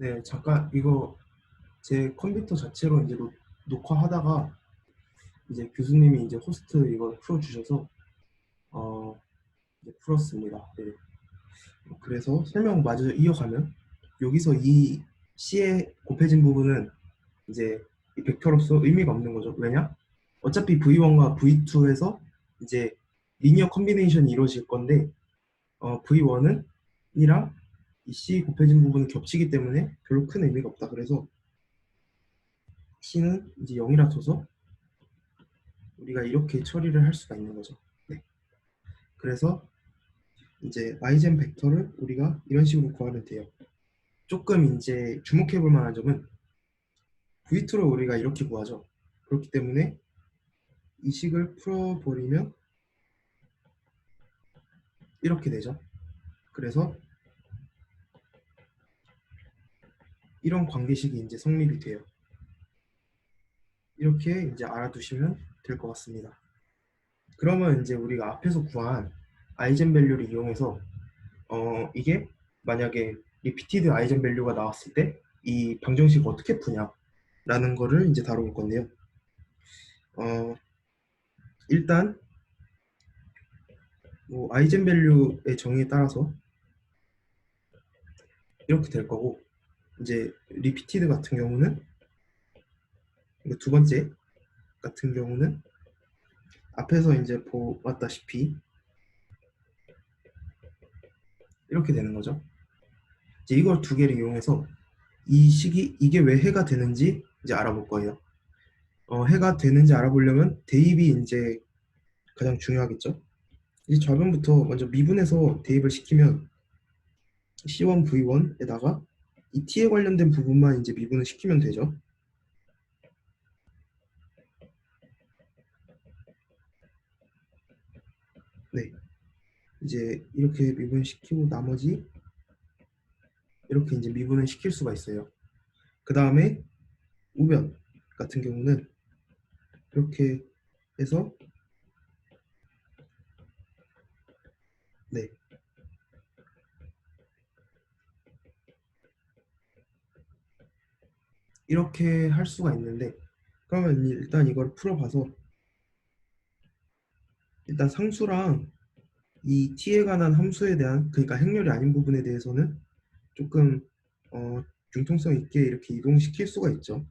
네, 잠깐 이거 제 컴퓨터 자체로 이제 녹화하다가 이제 교수님이 이제 호스트 이걸 풀어주셔서 어 이제 풀었습니다. 네. 그래서 설명 마저 이어가면 여기서 이 C에 곱해진 부분은 이제 이 벡터로서 의미가 없는 거죠. 왜냐? 어차피 V1과 V2에서 이제 리니어 컨비네이션이 이루어질 건데 V1은 이랑 이 C 곱해진 부분이 겹치기 때문에 별로 큰 의미가 없다. 그래서 C는 이제 0이라 둬서 우리가 이렇게 처리를 할 수가 있는 거죠. 네. 그래서 이제 아이젠 벡터를 우리가 이런 식으로 구하면 돼요. 조금 이제 주목해 볼 만한 점은 V2를 우리가 이렇게 구하죠. 그렇기 때문에 이 식을 풀어버리면 이렇게 되죠. 그래서 이런 관계식이 이제 성립이 돼요. 이렇게 이제 알아두시면 될 것 같습니다. 그러면 이제 우리가 앞에서 구한 아이젠 밸류를 이용해서 이게 만약에 리피티드 아이젠 밸류가 나왔을 때 이 방정식 어떻게 푸냐라는 거를 이제 다뤄볼 건데요. 일단 뭐 아이젠 밸류의 정의에 따라서 이렇게 될 거고, 이제 리피티드 같은 경우는 두 번째 같은 경우는 앞에서 이제 보았다시피 이렇게 되는 거죠. 이제 이걸 두 개를 이용해서 이 식이 이게 왜 해가 되는지 이제 알아볼 거예요. 해가 되는지 알아보려면 대입이 이제 가장 중요하겠죠. 이 좌변부터 먼저 미분해서 대입을 시키면 C1 V1에다가 이 T에 관련된 부분만 이제 미분을 시키면 되죠. 네, 이제 이렇게 미분시키고 나머지 이렇게 이제 미분을 시킬 수가 있어요. 그 다음에 우변 같은 경우는 이렇게 해서 네, 이렇게 할 수가 있는데, 그러면 일단 이걸 풀어봐서 일단 상수랑 이 t에 관한 함수에 대한, 그러니까 행렬이 아닌 부분에 대해서는 조금 융통성 있게 이렇게 이동시킬 수가 있죠.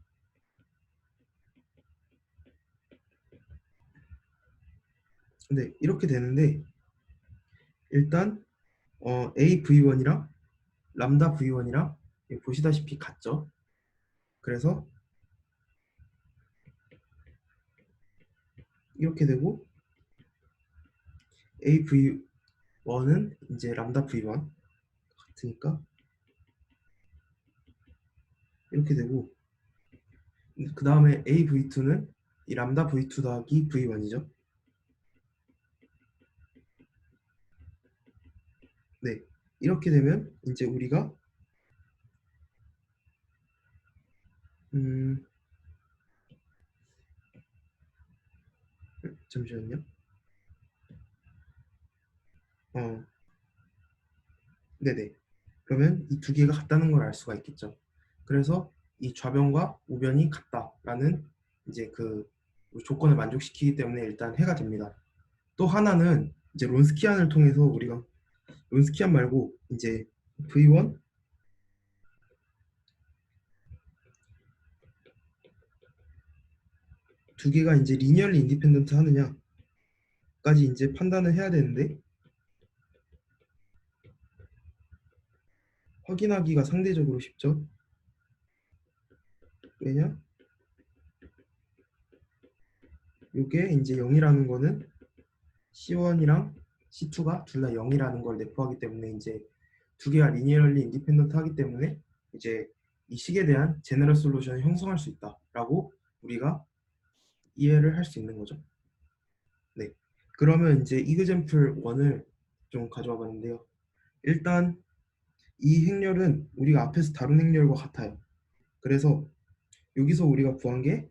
근데 이렇게 되는데 일단 AV1이랑 람다 V1이랑 보시다시피 같죠. 그래서 이렇게 되고 AV1은 이제 람다 V1 같으니까 이렇게 되고, 그 다음에 AV2는 이 람다 V2 더하기 V1이죠. 네, 이렇게 되면 이제 우리가 잠시만요. 네네. 그러면 이 두 개가 같다는 걸 알 수가 있겠죠. 그래서 이 좌변과 우변이 같다라는 이제 그 조건을 만족시키기 때문에 일단 해가 됩니다. 또 하나는 이제 론스키안을 통해서 우리가 론스키안 말고 이제 V1 두 개가 이제 리니얼리 인디펜던트 하느냐까지 이제 판단을 해야 되는데, 확인하기가 상대적으로 쉽죠. 왜냐? 이게 이제 0이라는 거는 C1이랑 C2가 둘 다 0이라는 걸 내포하기 때문에 이제 두 개가 리니얼리 인디펜던트 하기 때문에 이제 이 식에 대한 제너럴 솔루션을 형성할 수 있다라고 우리가 이해를 할 수 있는 거죠. 네. 그러면 이제 이그젬플 1을 좀 가져와 봤는데요. 일단 이 행렬은 우리가 앞에서 다룬 행렬과 같아요. 그래서 여기서 우리가 구한 게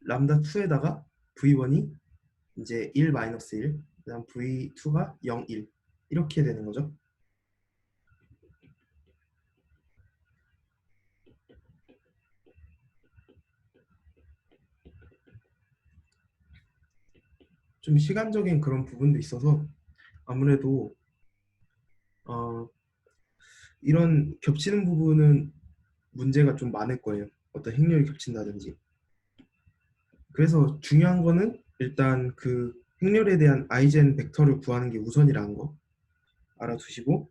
람다 2에다가 V1이 이제 1-1, 그다음 V2가 0, 1 이렇게 되는 거죠. 좀 시간적인 그런 부분도 있어서 아무래도 이런 겹치는 부분은 문제가 좀 많을 거예요. 어떤 행렬이 겹친다든지. 그래서 중요한 거는 일단 그 행렬에 대한 아이젠 벡터를 구하는 게 우선이라는 거 알아두시고,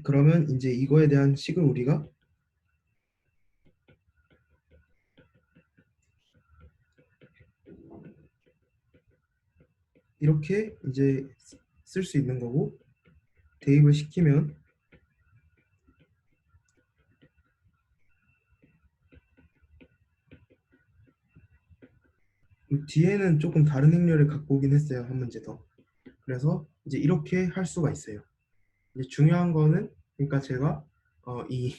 그러면 이제 이거에 대한 식을 우리가 이렇게 이제 쓸 수 있는 거고, 대입을 시키면 뒤에는 조금 다른 행렬을 갖고 오긴 했어요. 한 문제 더. 그래서 이제 이렇게 할 수가 있어요. 이제 중요한 거는, 그러니까 제가 이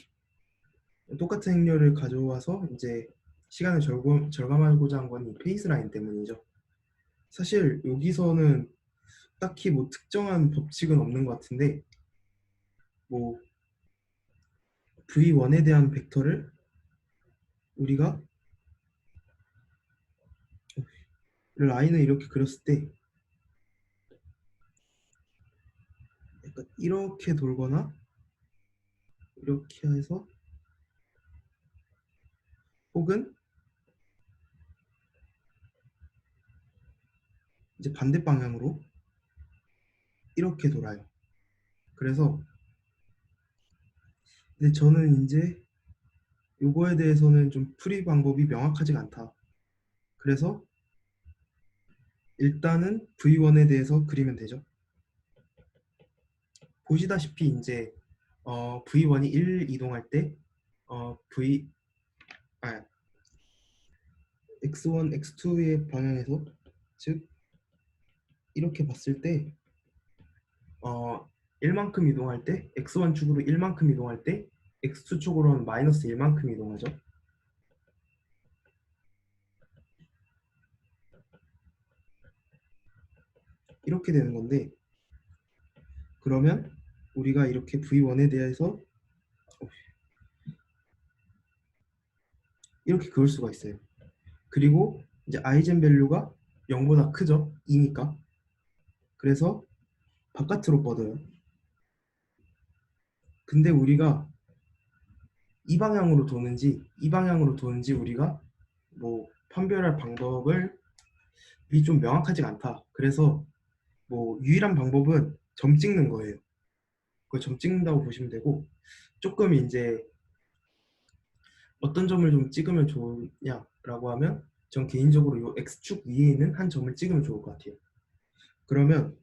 똑같은 행렬을 가져와서 이제 시간을 절감하고자 한 건 이 페이스 라인 때문이죠. 사실 여기서는 딱히 뭐 특정한 법칙은 없는 것 같은데, 뭐 V1에 대한 벡터를 우리가 라인을 이렇게 그렸을 때 약간 이렇게 돌거나 이렇게 해서, 혹은 이제 반대 방향으로 이렇게 돌아요. 그래서 근데 저는 이제 요거에 대해서는 좀 풀이 방법이 명확하지가 않다. 그래서 일단은 V1에 대해서 그리면 되죠. 보시다시피 이제 V1이 1 이동할 때 V 아 X1, X2의 방향에서, 즉 이렇게 봤을 때 1만큼 이동할 때 X1 축으로 1만큼 이동할 때 X2 축으로는 마이너스 1만큼 이동하죠. 이렇게 되는 건데, 그러면 우리가 이렇게 V1에 대해서 이렇게 그을 수가 있어요. 그리고 이제 아이젠 밸류가 0보다 크죠. 2니까. 그래서 바깥으로 뻗어요. 근데 우리가 이 방향으로 도는지 이 방향으로 도는지 우리가 뭐 판별할 방법을 좀 명확하지가 않다. 그래서 뭐 유일한 방법은 점 찍는 거예요. 그 점 찍는다고 보시면 되고, 조금 이제 어떤 점을 좀 찍으면 좋냐라고 하면 전 개인적으로 이 X축 위에 있는 한 점을 찍으면 좋을 것 같아요. 그러면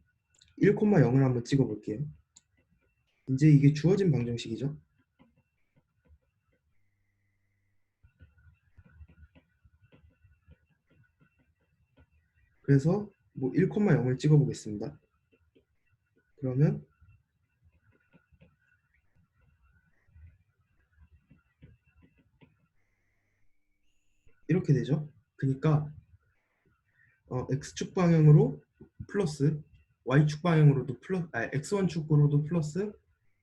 1,0을 한번 찍어 볼게요. 이제 이게 주어진 방정식이죠. 그래서 뭐 1,0을 찍어 보겠습니다. 그러면 이렇게 되죠. 그러니까 X축 방향으로 플러스, Y축 방향으로도 플러스, X1 축으로도 플러스,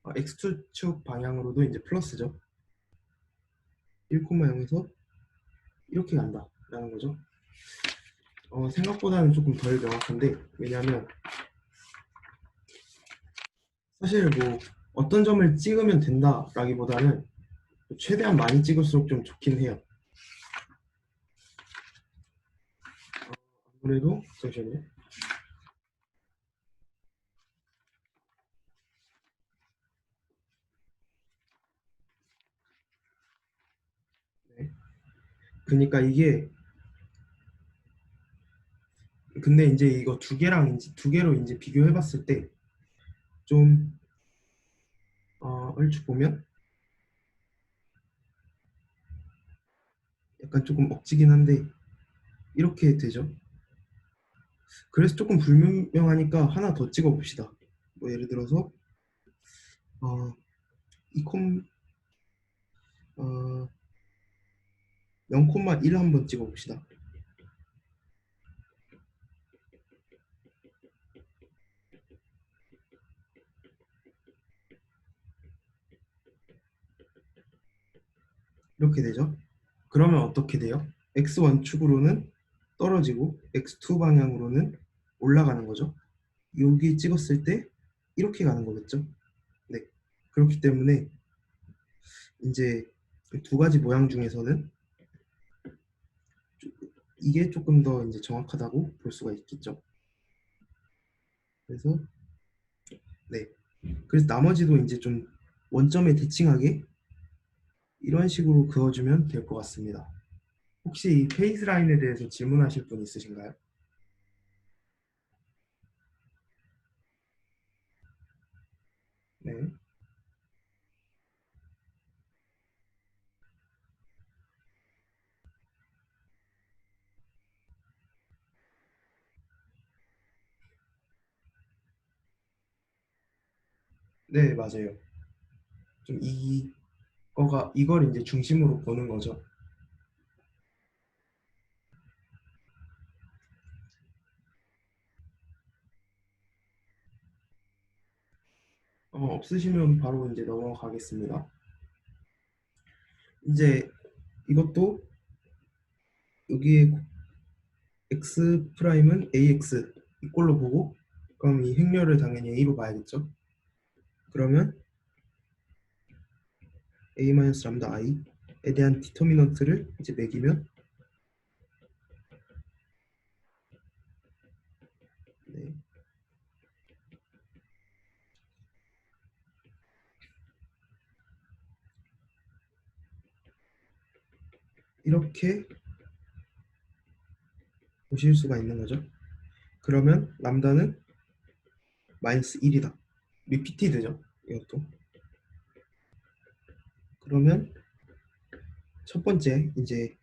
X2 축 방향으로도 이제 플러스죠. 1,0에서 이렇게 간다라는 거죠. 생각보다는 조금 덜 명확한데, 왜냐하면 사실 뭐 어떤 점을 찍으면 된다라기보다는 최대한 많이 찍을수록 좀 좋긴 해요. 아무래도 잠시만요. 네. 그러니까 이게, 근데 이제 이거 두 개랑 이제 두 개로 이제 비교해봤을 때 좀 얼추 보면 약간 조금 억지긴 한데 이렇게 되죠. 그래서 조금 불분명하니까 하나 더 찍어 봅시다. 뭐 예를 들어서 어, 이콤 어, 0,1 한번 찍어 봅시다. 이렇게 되죠. 그러면 어떻게 돼요? X1 축으로는 떨어지고 X2 방향으로는 올라가는 거죠. 여기 찍었을 때 이렇게 가는 거겠죠. 네. 그렇기 때문에 이제 두 가지 모양 중에서는 이게 조금 더 이제 정확하다고 볼 수가 있겠죠. 그래서 네. 그래서 나머지도 이제 좀 원점에 대칭하게 이런 식으로 그어주면 될 것 같습니다. 혹시 이 페이스 라인에 대해서 질문하실 분 있으신가요? 네. 네, 맞아요. 좀 이걸 이제 중심으로 보는 거죠. 없으시면 바로 이제 넘어가겠습니다. 이제 이것도 여기에 x 프라임은 ax 이꼴로 보고 그럼 이 행렬을 당연히 a로 봐야겠죠. 그러면 a-람다 i에 대한 디터미넌트를 이제 매기면 네. 이렇게 보실 수가 있는 거죠. 그러면 람다는 마이너스 1이다. 리피티드죠. 이것도. 그러면 첫 번째 이제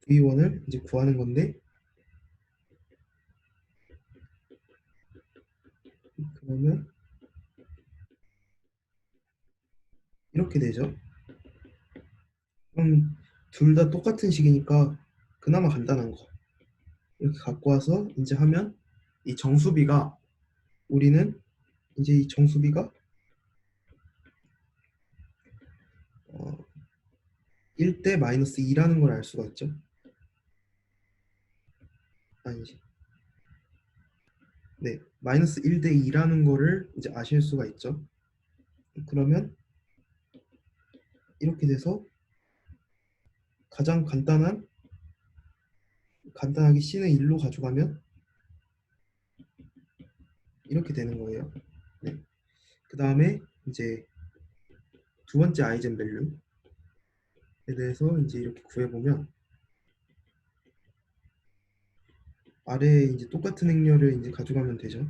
v1을 이제 구하는 건데 그러면 이렇게 되죠. 그럼 둘 다 똑같은 식이니까 그나마 간단한 거 이렇게 갖고 와서 이제 하면 이 정수비가 우리는 이제 이 정수비가 1대 마이너스 2라는 걸 알 수가 있죠. 아니지. 네, 마이너스 1대 2라는 거를 이제 아실 수가 있죠. 그러면 이렇게 돼서 가장 간단하게 C는 1로 가져가면 이렇게 되는 거예요. 네. 그 다음에 이제 두 번째 아이젠 밸류에 대해서 이제 이렇게 구해보면 아래에 이제 똑같은 행렬을 이제 가져가면 되죠.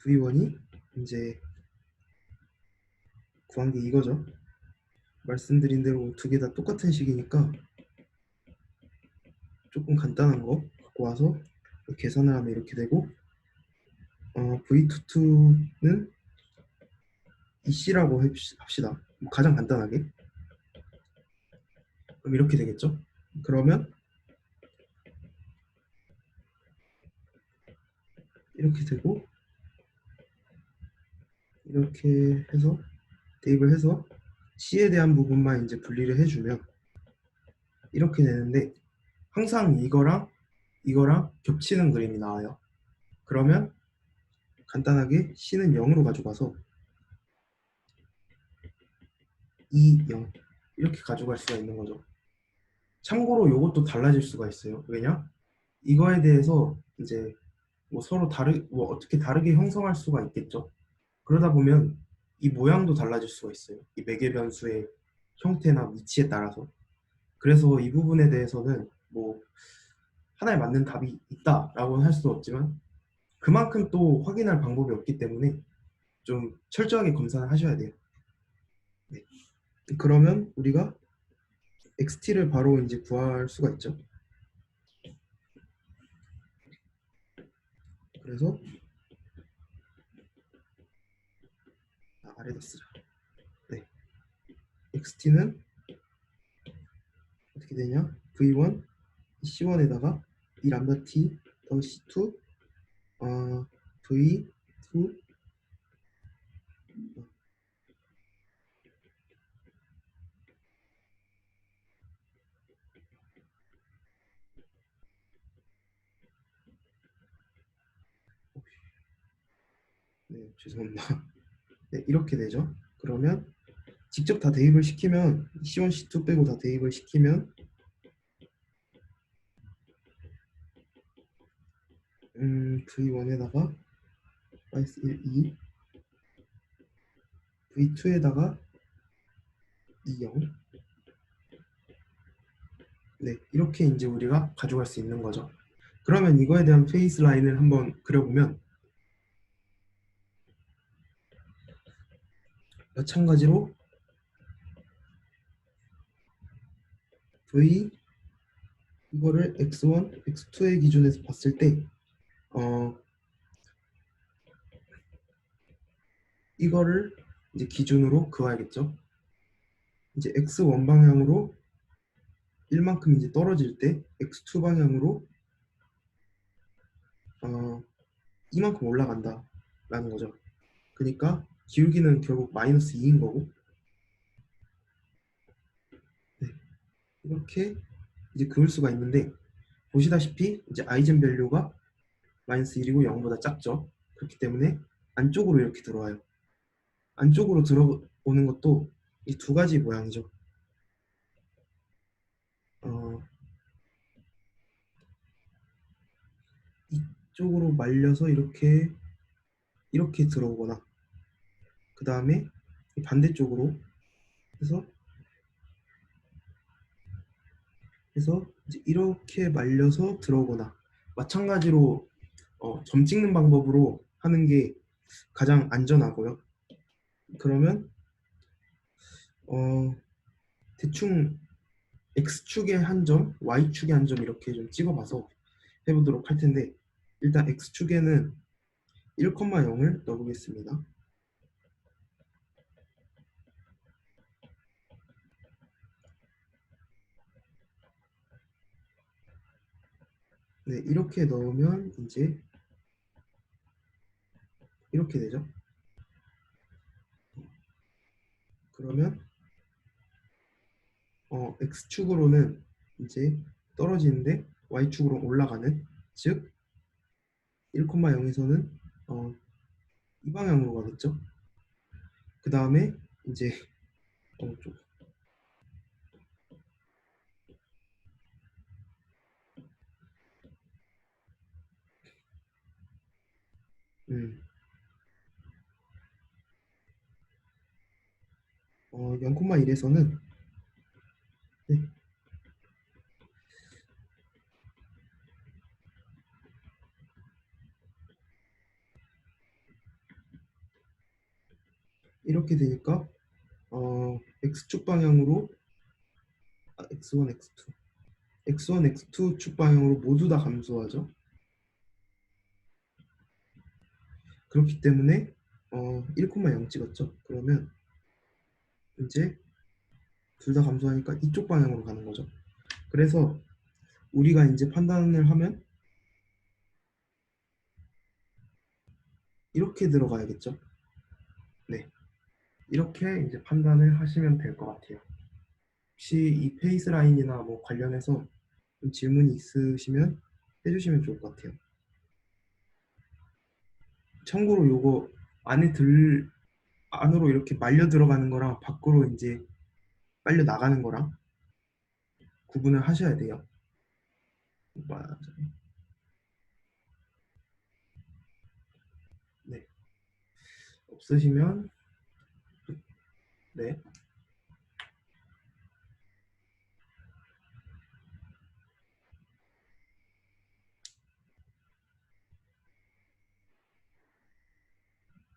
V1이 이제 구한 게 이거죠. 말씀드린 대로 두 개 다 똑같은 식이니까 조금 간단한 거 갖고 와서 계산을 하면 이렇게 되고 V22는 EC라고 합시다. 뭐 가장 간단하게. 그럼 이렇게 되겠죠. 그러면 이렇게 되고 이렇게 해서 대입을 해서 C에 대한 부분만 이제 분리를 해주면 이렇게 되는데 항상 이거랑 겹치는 그림이 나와요. 그러면 간단하게 C는 0으로 가져가서 2, 0 이렇게 가져갈 수가 있는 거죠. 참고로 이것도 달라질 수가 있어요. 왜냐? 이거에 대해서 이제 뭐 서로 뭐 어떻게 다르게 형성할 수가 있겠죠. 그러다 보면 이 모양도 달라질 수가 있어요. 이 매개 변수의 형태나 위치에 따라서. 그래서 이 부분에 대해서는 뭐 하나에 맞는 답이 있다라고는 할 수 없지만 그만큼 또 확인할 방법이 없기 때문에 좀 철저하게 검사를 하셔야 돼요. 네. 그러면 우리가 XT를 바로 이제 구할 수가 있죠. 그래서 아래다 쓰자. 네. XT는 어떻게 되냐? V1 C1에다가 이 람다 T 더하기 C2 V2 어, 죄송합니다. 네, 이렇게 되죠. 그러면 직접 다 대입을 시키면 C1, C2 빼고 다 대입을 시키면 V1에다가 -1, 2, V2에다가 2, 0. 네, 이렇게 이제 우리가 가져갈 수 있는 거죠. 그러면 이거에 대한 페이스 라인을 한번 그려보면 마찬가지로 V 이거를 x1, x2의 기준에서 봤을 때 이거를 이제 기준으로 그어야겠죠. 이제 x1 방향으로 1만큼 이제 떨어질 때 x2 방향으로 이만큼 올라간다 라는 거죠. 그러니까 기울기는 결국 마이너스 2인 거고, 네, 이렇게 이제 그을 수가 있는데 보시다시피 이제 아이젠 밸류가 마이너스 1이고 0보다 작죠. 그렇기 때문에 안쪽으로 이렇게 들어와요. 안쪽으로 들어오는 것도 이 두 가지 모양이죠. 이쪽으로 말려서 이렇게 들어오거나, 그 다음에 반대쪽으로 해서 이제 이렇게 말려서 들어오거나, 마찬가지로 점 찍는 방법으로 하는 게 가장 안전하고요. 그러면 대충 X축에 한 점, Y축에 한 점 이렇게 좀 찍어봐서 해보도록 할 텐데, 일단 X축에는 1,0을 넣어보겠습니다. 네, 이렇게 넣으면 이제 이렇게 되죠. 그러면 X축으로는 이제 떨어지는데 Y축으로 올라가는, 즉 1,0에서는 이 방향으로 가겠죠. 그 다음에 이제 쪽 음, 0,1에서는 네, 이렇게 되니까 X축 방향으로 X1, X2, X1, X2 축 방향으로 모두 다 감소하죠. 그렇기 때문에 1,0 찍었죠. 그러면 이제 둘 다 감소하니까 이쪽 방향으로 가는 거죠. 그래서 우리가 이제 판단을 하면 이렇게 들어가야겠죠. 네, 이렇게 이제 판단을 하시면 될 것 같아요. 혹시 이 페이스 라인이나 뭐 관련해서 좀 질문이 있으시면 해주시면 좋을 것 같아요. 참고로 요거 안으로 이렇게 말려 들어가는 거랑 밖으로 이제 빨려 나가는 거랑 구분을 하셔야 돼요. 맞아요. 네, 없으시면 네,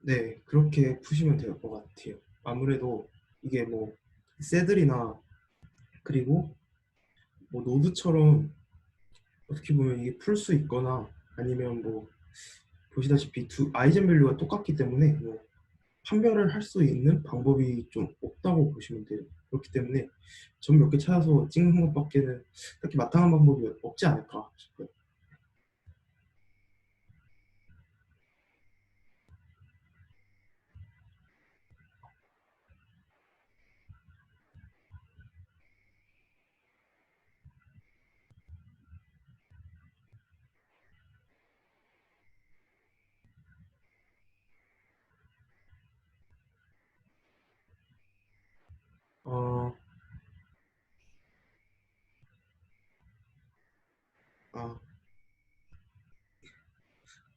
네, 그렇게 푸시면 될 것 같아요. 아무래도 이게 뭐 셋들이나 그리고 뭐 노드처럼 어떻게 보면 이게 풀 수 있거나 아니면 뭐 보시다시피 두 아이젠 밸류가 똑같기 때문에 뭐 판별을 할 수 있는 방법이 좀 없다고 보시면 돼요. 그렇기 때문에 점 몇 개 찾아서 찍는 것밖에는 딱히 마땅한 방법이 없지 않을까 싶어요.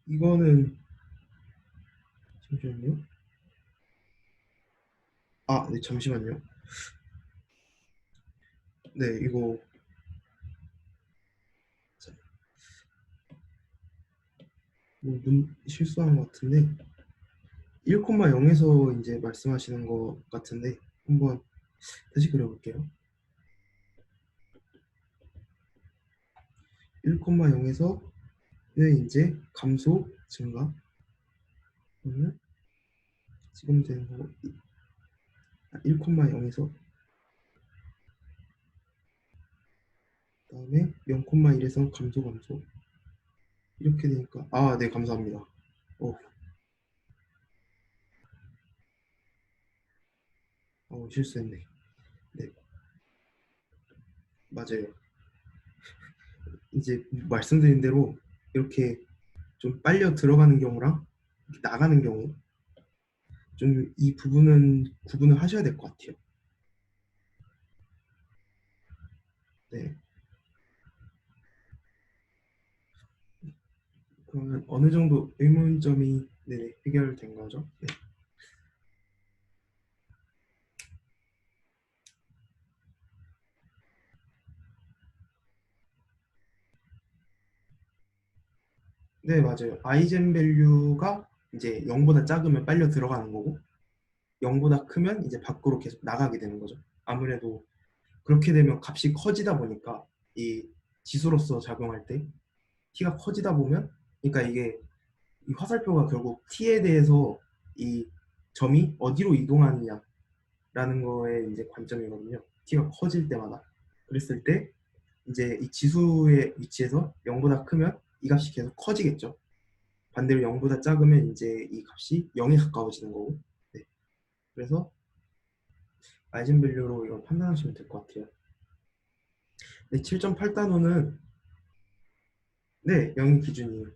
이거는 잠시만요. 아, 네, 잠시만요. 네, 이거 실수한 것 같은데 1,0에서 이제 말씀하시는 것 같은데 한번 다시 그려볼게요. 1,0에서는 이제 감소 증가. 그러면 지금 되는 거 1,0에서 그다음에 0,1에서 감소 이렇게 되니까 네, 감사합니다. 어, 실수했네. 네, 맞아요. 이제 말씀드린 대로 이렇게 좀 빨려 들어가는 경우랑 이렇게 나가는 경우 좀 이 부분은 구분을 하셔야 될 것 같아요. 네, 그러면 어느 정도 의문점이 해결된 거죠? 네. 네, 맞아요. 아이젠 밸류가 이제 0보다 작으면 빨려 들어가는 거고 0보다 크면 이제 밖으로 계속 나가게 되는 거죠. 아무래도 그렇게 되면 값이 커지다 보니까 이 지수로서 작용할 때 t가 커지다 보면 그러니까 이게 이 화살표가 결국 t에 대해서 이 점이 어디로 이동하느냐라는 거에 이제 관점이거든요. t가 커질 때마다. 그랬을 때 이제 이 지수의 위치에서 0보다 크면 이 값이 계속 커지겠죠. 반대로 0보다 작으면 이제 이 값이 0에 가까워지는 거고. 네. 그래서 아이젠밸류로 이걸 판단하시면 될 것 같아요. 네, 7.8단원은 네, 0이 기준이에요.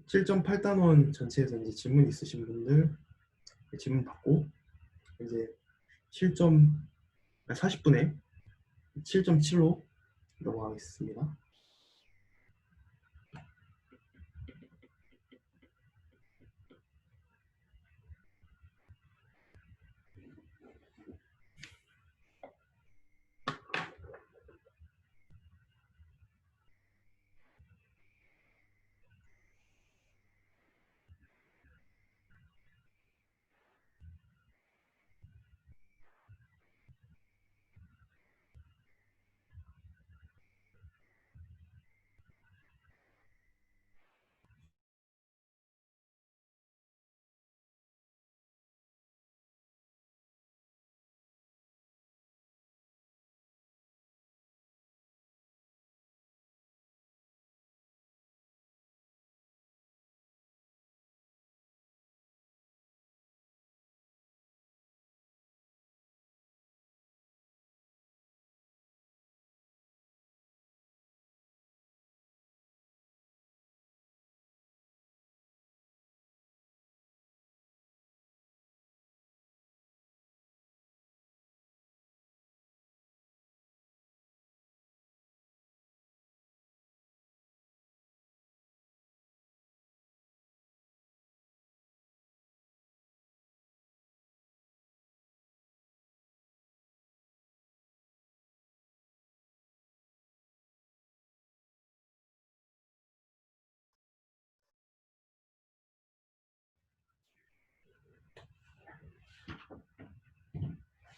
7.8단원 전체에서 이제 질문 있으신 분들 질문 받고 이제 40분에 7.7로 넘어가겠습니다.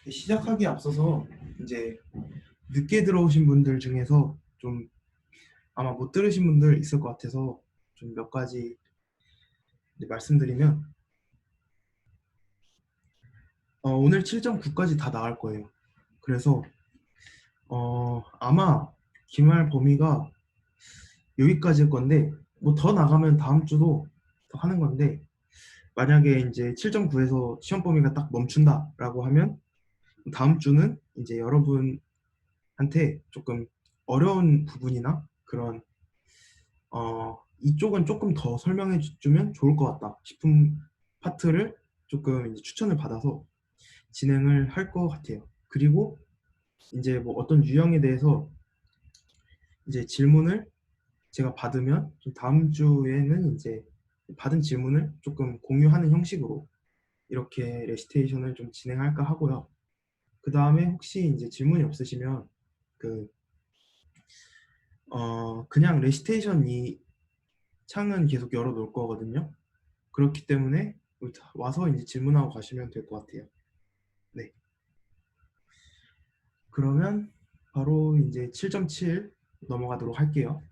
시작하기에 앞서서 이제 늦게 들어오신 분들 중에서 좀 아마 못 들으신 분들 있을 것 같아서 좀 몇 가지 말씀드리면 오늘 7.9까지 다 나갈 거예요. 그래서 아마 기말 범위가 여기까지일 건데 뭐 더 나가면 다음 주도 더 하는 건데 만약에 이제 7.9에서 시험 범위가 딱 멈춘다라고 하면 다음 주는 이제 여러분한테 조금 어려운 부분이나 그런 이쪽은 조금 더 설명해 주면 좋을 것 같다 싶은 파트를 조금 이제 추천을 받아서 진행을 할 것 같아요. 그리고 이제 뭐 어떤 유형에 대해서 이제 질문을 제가 받으면 좀 다음 주에는 이제 받은 질문을 조금 공유하는 형식으로 이렇게 레시테이션을 좀 진행할까 하고요. 그 다음에 혹시 이제 질문이 없으시면 그 그냥 레시테이션 이 창은 계속 열어 놓을 거거든요. 그렇기 때문에 와서 이제 질문하고 가시면 될 것 같아요. 네. 그러면 바로 이제 7.7 넘어가도록 할게요.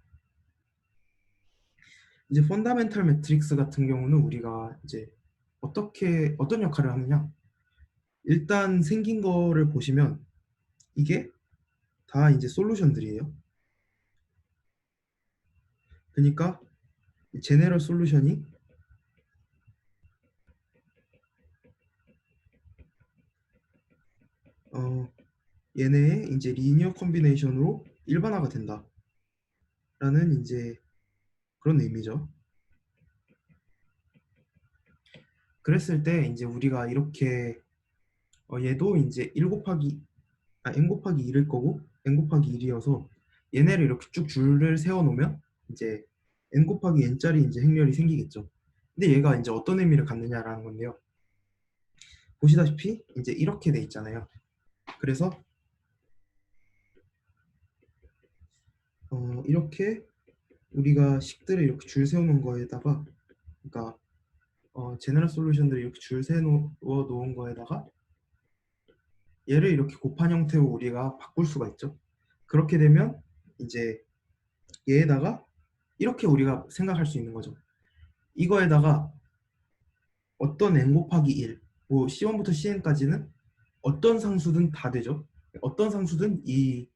이제 펀다멘탈 매트릭스 같은 경우는 우리가 이제 어떤 역할을 하느냐? 일단 생긴 거를 보시면 이게 다 이제 솔루션들이에요. 그러니까 제네럴 솔루션이 얘네의 이제 리니어 컨비네이션으로 일반화가 된다라는 이제 그런 의미죠. 그랬을 때 이제 우리가 이렇게 얘도 이제 1 곱하기 n 곱하기 2일 거고 n 곱하기 1이어서 얘네를 이렇게 쭉 줄을 세워 놓으면 이제 n 곱하기 n짜리 이제 행렬이 생기겠죠. 근데 얘가 이제 어떤 의미를 갖느냐라는 건데요. 보시다시피 이제 이렇게 돼 있잖아요. 그래서 이렇게 우리가 식들을 이렇게 줄 세우는 거에다가 그러니까 제너럴 솔루션들을 이렇게 줄 세워 놓은 거에다가 얘를 이렇게 곱한 형태로 우리가 바꿀 수가 있죠. 그렇게 되면 이제 얘에다가 이렇게 우리가 생각할 수 있는 거죠. 이거에다가 어떤 n 곱하기 1, 뭐 C1부터 CN까지는 어떤 상수든 다 되죠. 어떤 상수든 이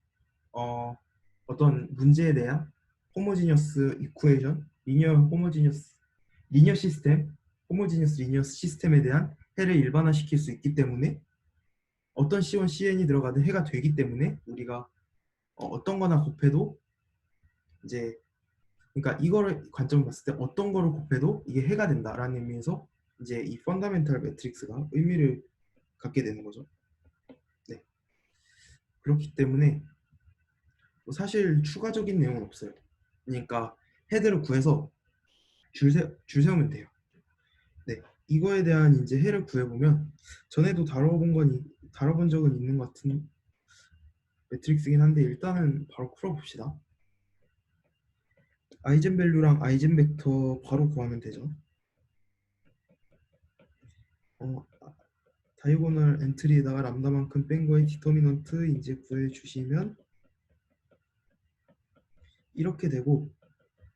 어떤 문제에 대한 호모지니어스 이쿠에이션, 리니어 시스템, 호모지니어스 리니어 시스템에 대한 해를 일반화시킬 수 있기 때문에 어떤 C1, CN이 들어가든 해가 되기 때문에 우리가 어떤 거나 곱해도 이제 그러니까 이거를 관점을 봤을 때 어떤 거를 곱해도 이게 해가 된다라는 의미에서 이제 이 펀더멘탈 매트릭스가 의미를 갖게 되는 거죠. 네. 그렇기 때문에 뭐 사실 추가적인 내용은 없어요. 그러니까 헤드를 구해서 줄 세우면 돼요. 네. 이거에 대한 이제 해를 구해보면 전에도 다뤄본 적은 있는 것 같은 매트릭스긴 한데 일단은 바로 풀어봅시다. 아이젠밸류랑 아이젠벡터 바로 구하면 되죠. 다이고널 엔트리에다가 람다만큼 뺀 거의 디터미넌트 이제 구해주시면 이렇게 되고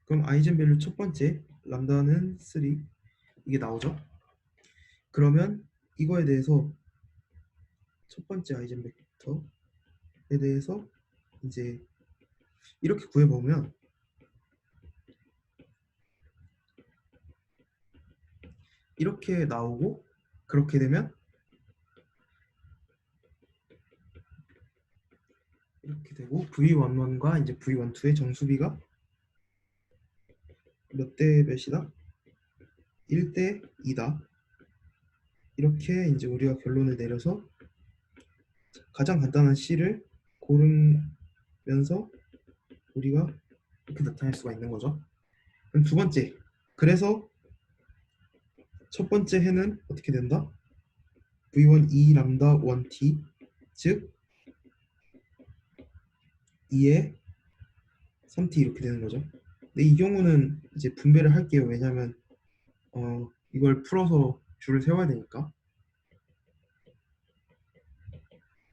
그럼 아이젠밸류 첫 번째 람다는 3 이게 나오죠. 그러면 이거에 대해서 첫 번째 아이젠벡터에 대해서 이제 이렇게 구해보면 이렇게 나오고 그렇게 되면 이렇게 되고 V11과 이제 V12의 정수비가 몇 대 몇이다? 1대 2다. 이렇게 이제 우리가 결론을 내려서 가장 간단한 C를 고르면서 우리가 이렇게 나타낼 수가 있는 거죠. 그럼 두 번째, 그래서 첫 번째 해는 어떻게 된다? V1 E 람다 1T 즉 2의 3T 이렇게 되는 거죠. 근데 이 경우는 이제 분배를 할게요. 왜냐하면 이걸 풀어서 줄을 세워야 되니까.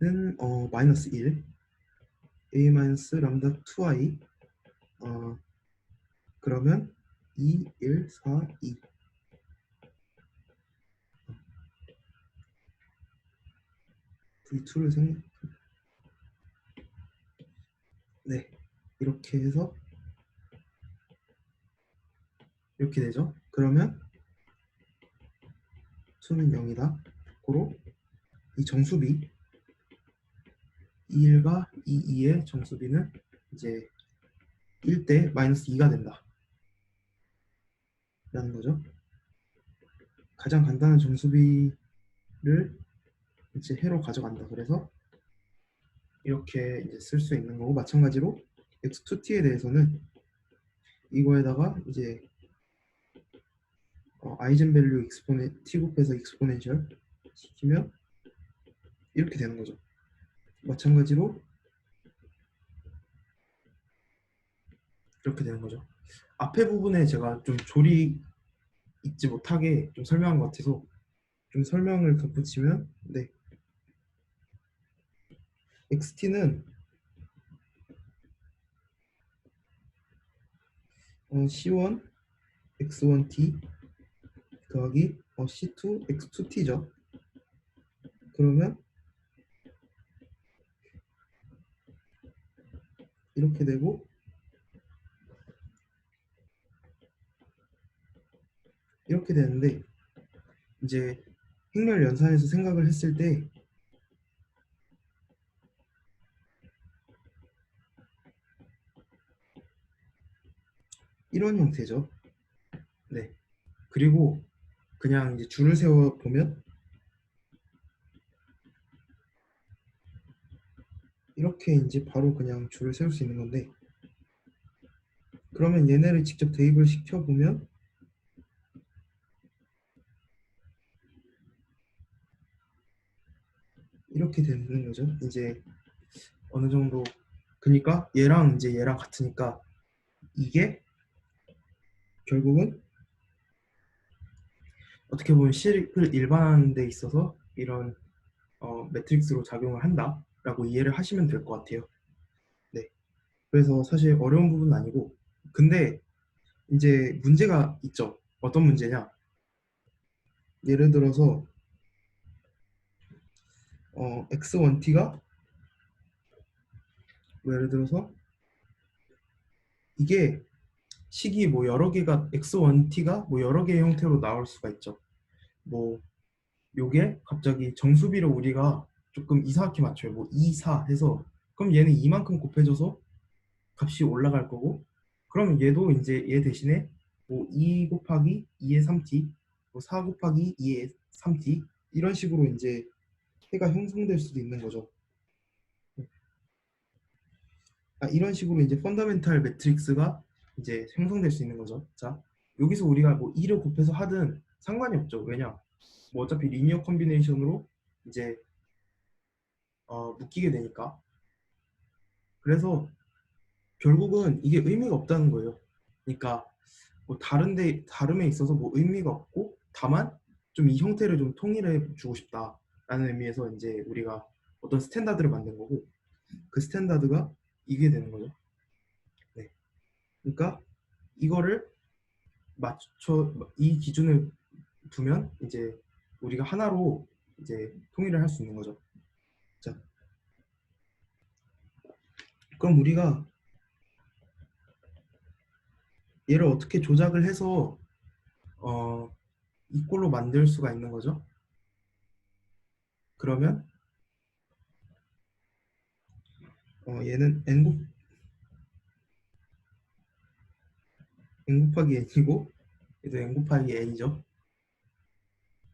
는 마이너스 1 A 마이너스 람다 2i 그러면 2, 1, 4, 2 V2를 네 이렇게 해서 이렇게 되죠. 그러면 2는 0이다. 고로 이 정수비 2일과 2의 정수비는 이제 1대 마이너스 2가 된다 라는 거죠. 가장 간단한 정수비를 이제 해로 가져간다. 그래서 이렇게 이제 쓸 수 있는 거고 마찬가지로 x2t에 대해서는 이거에다가 이제 아이젠밸류 t 곱해서 익스포넨셜 시키면 이렇게 되는 거죠. 마찬가지로 이렇게 되는 거죠. 앞에 부분에 제가 좀 조리 잊지 못하게 좀 설명한 것 같아서 좀 설명을 덧붙이면, 네, xt는 c1 x1t 더하기 c2 x2t죠. 그러면 이렇게 되고 이렇게 되는데, 이제 행렬 연산에서 생각을 했을 때 이런 형태죠. 네. 그리고 그냥 이제 줄을 세워 보면 이렇게 이제 바로 그냥 줄을 세울 수 있는 건데, 그러면 얘네를 직접 대입을 시켜 보면 이렇게 되는 거죠. 이제 어느 정도, 그러니까 얘랑 이제 얘랑 같으니까 이게 결국은 어떻게 보면 식을 일반화하는 데 있어서 이런 매트릭스로 작용을 한다라고 이해를 하시면 될 것 같아요. 네. 그래서 사실 어려운 부분은 아니고, 근데 이제 문제가 있죠. 어떤 문제냐? 예를 들어서 x1t가 뭐 예를 들어서 이게 식이 뭐 여러 개가 x1t가 뭐 여러 개의 형태로 나올 수가 있죠. 뭐 요게 갑자기 정수비를 우리가 조금 이상하게 맞춰요. 뭐 2, 4 해서 그럼 얘는 이만큼 곱해져서 값이 올라갈 거고, 그럼 얘도 이제 얘 대신에 뭐 2 곱하기 2의 3t, 뭐 4 곱하기 2의 3t 이런 식으로 이제 해가 형성될 수도 있는 거죠. 이런 식으로 이제 펀더멘탈 매트릭스가 이제 형성될 수 있는 거죠. 자, 여기서 우리가 뭐 2를 곱해서 하든 상관이 없죠. 왜냐? 뭐 어차피 리니어 컨비네이션으로 이제 묶이게 되니까. 그래서 결국은 이게 의미가 없다는 거예요. 그러니까 뭐 다름에 있어서 뭐 의미가 없고, 다만 좀 이 형태를 좀 통일해 주고 싶다라는 의미에서 이제 우리가 어떤 스탠다드를 만든 거고, 그 스탠다드가 이게 되는 거죠. 네. 그러니까 이거를 맞춰 이 기준을 두면 이제 우리가 하나로 이제 통일을 할 수 있는 거죠. 자, 그럼 우리가 얘를 어떻게 조작을 해서 이 꼴로 만들 수가 있는 거죠. 그러면 얘는 n 곱하기 n이고 얘도 n 곱하기 n이죠.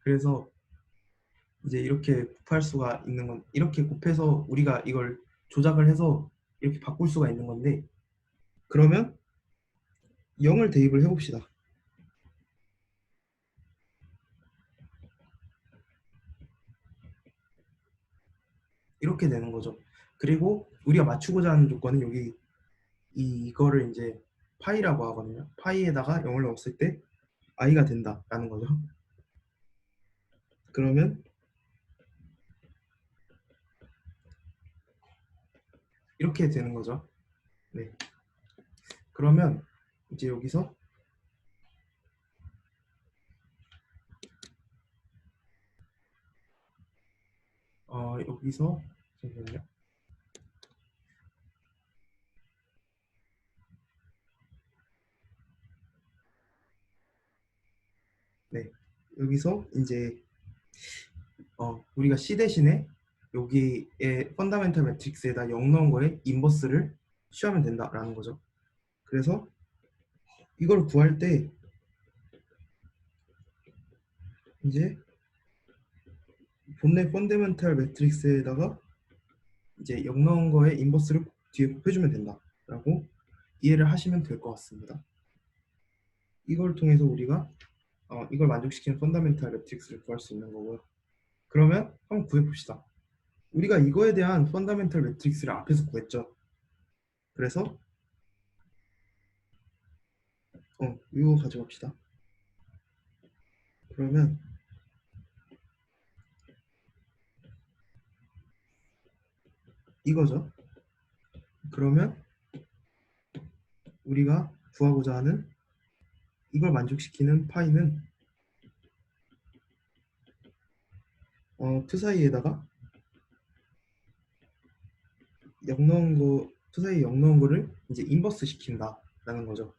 그래서 이제 이렇게 곱할 수가 있는 건, 이렇게 곱해서 우리가 이걸 조작을 해서 이렇게 바꿀 수가 있는 건데, 그러면 0을 대입을 해봅시다. 이렇게 되는 거죠. 그리고 우리가 맞추고자 하는 조건은 여기 이거를 이제 파이라고 하거든요. 파이에다가 0을 넣었을 때 i가 된다라는 거죠. 그러면 이렇게 되는 거죠. 네. 그러면 이제 여기서 여기서 잠시만요. 네. 여기서 이제 우리가 C 대신에 여기에 펀더멘털 매트릭스에다 0 넣은 거에 인버스를 취하면 된다라는 거죠. 그래서 이걸 구할 때 이제 본래 펀더멘털 매트릭스에다가 이제 0 넣은 거에 인버스를 뒤에 곱해주면 된다. 라고 이해를 하시면 될 것 같습니다. 이걸 통해서 우리가 이걸 만족시키는 펀더멘탈 매트릭스를 구할 수 있는 거고요. 그러면 한번 구해봅시다. 우리가 이거에 대한 펀더멘탈 매트릭스를 앞에서 구했죠. 그래서 이거 가져갑시다. 그러면 이거죠. 그러면 우리가 구하고자 하는 이걸 만족시키는 파이는 투사이에다가 0 넣은 거, 투사이에 0 넣은 거를 이제 인버스 시킨다라는 거죠.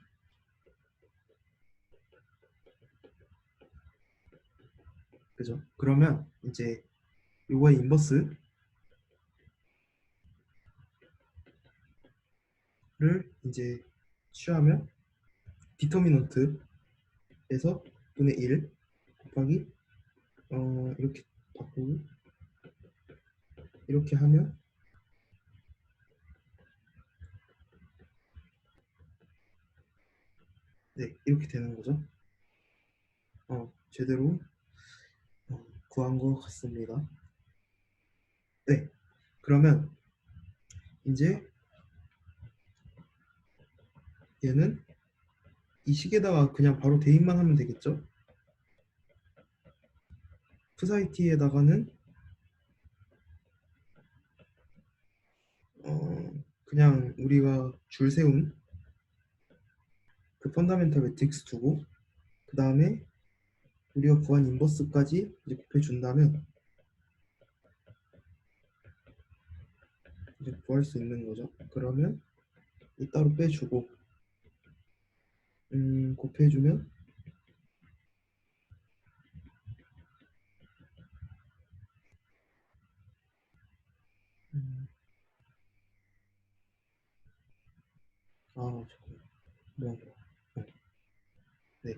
그죠? 그러면 이제 요거의 인버스를 이제 취하면 디터미넌트에서 분의 1 곱하기 이렇게 바꾸고 이렇게 하면 네, 이렇게 되는 거죠. 제대로 구한 것 같습니다. 네, 그러면 이제 얘는 이 식에다가 그냥 바로 대입만 하면 되겠죠. 푸사이티에다가는 그냥 우리가 줄 세운 그 펀더멘탈 매트릭스 두고 그 다음에 우리가 구한 인버스까지 이제 곱해 준다면 이제 구할 수 있는 거죠. 그러면 이 따로 빼주고 곱해주면 잠깐만. 뭐, 네,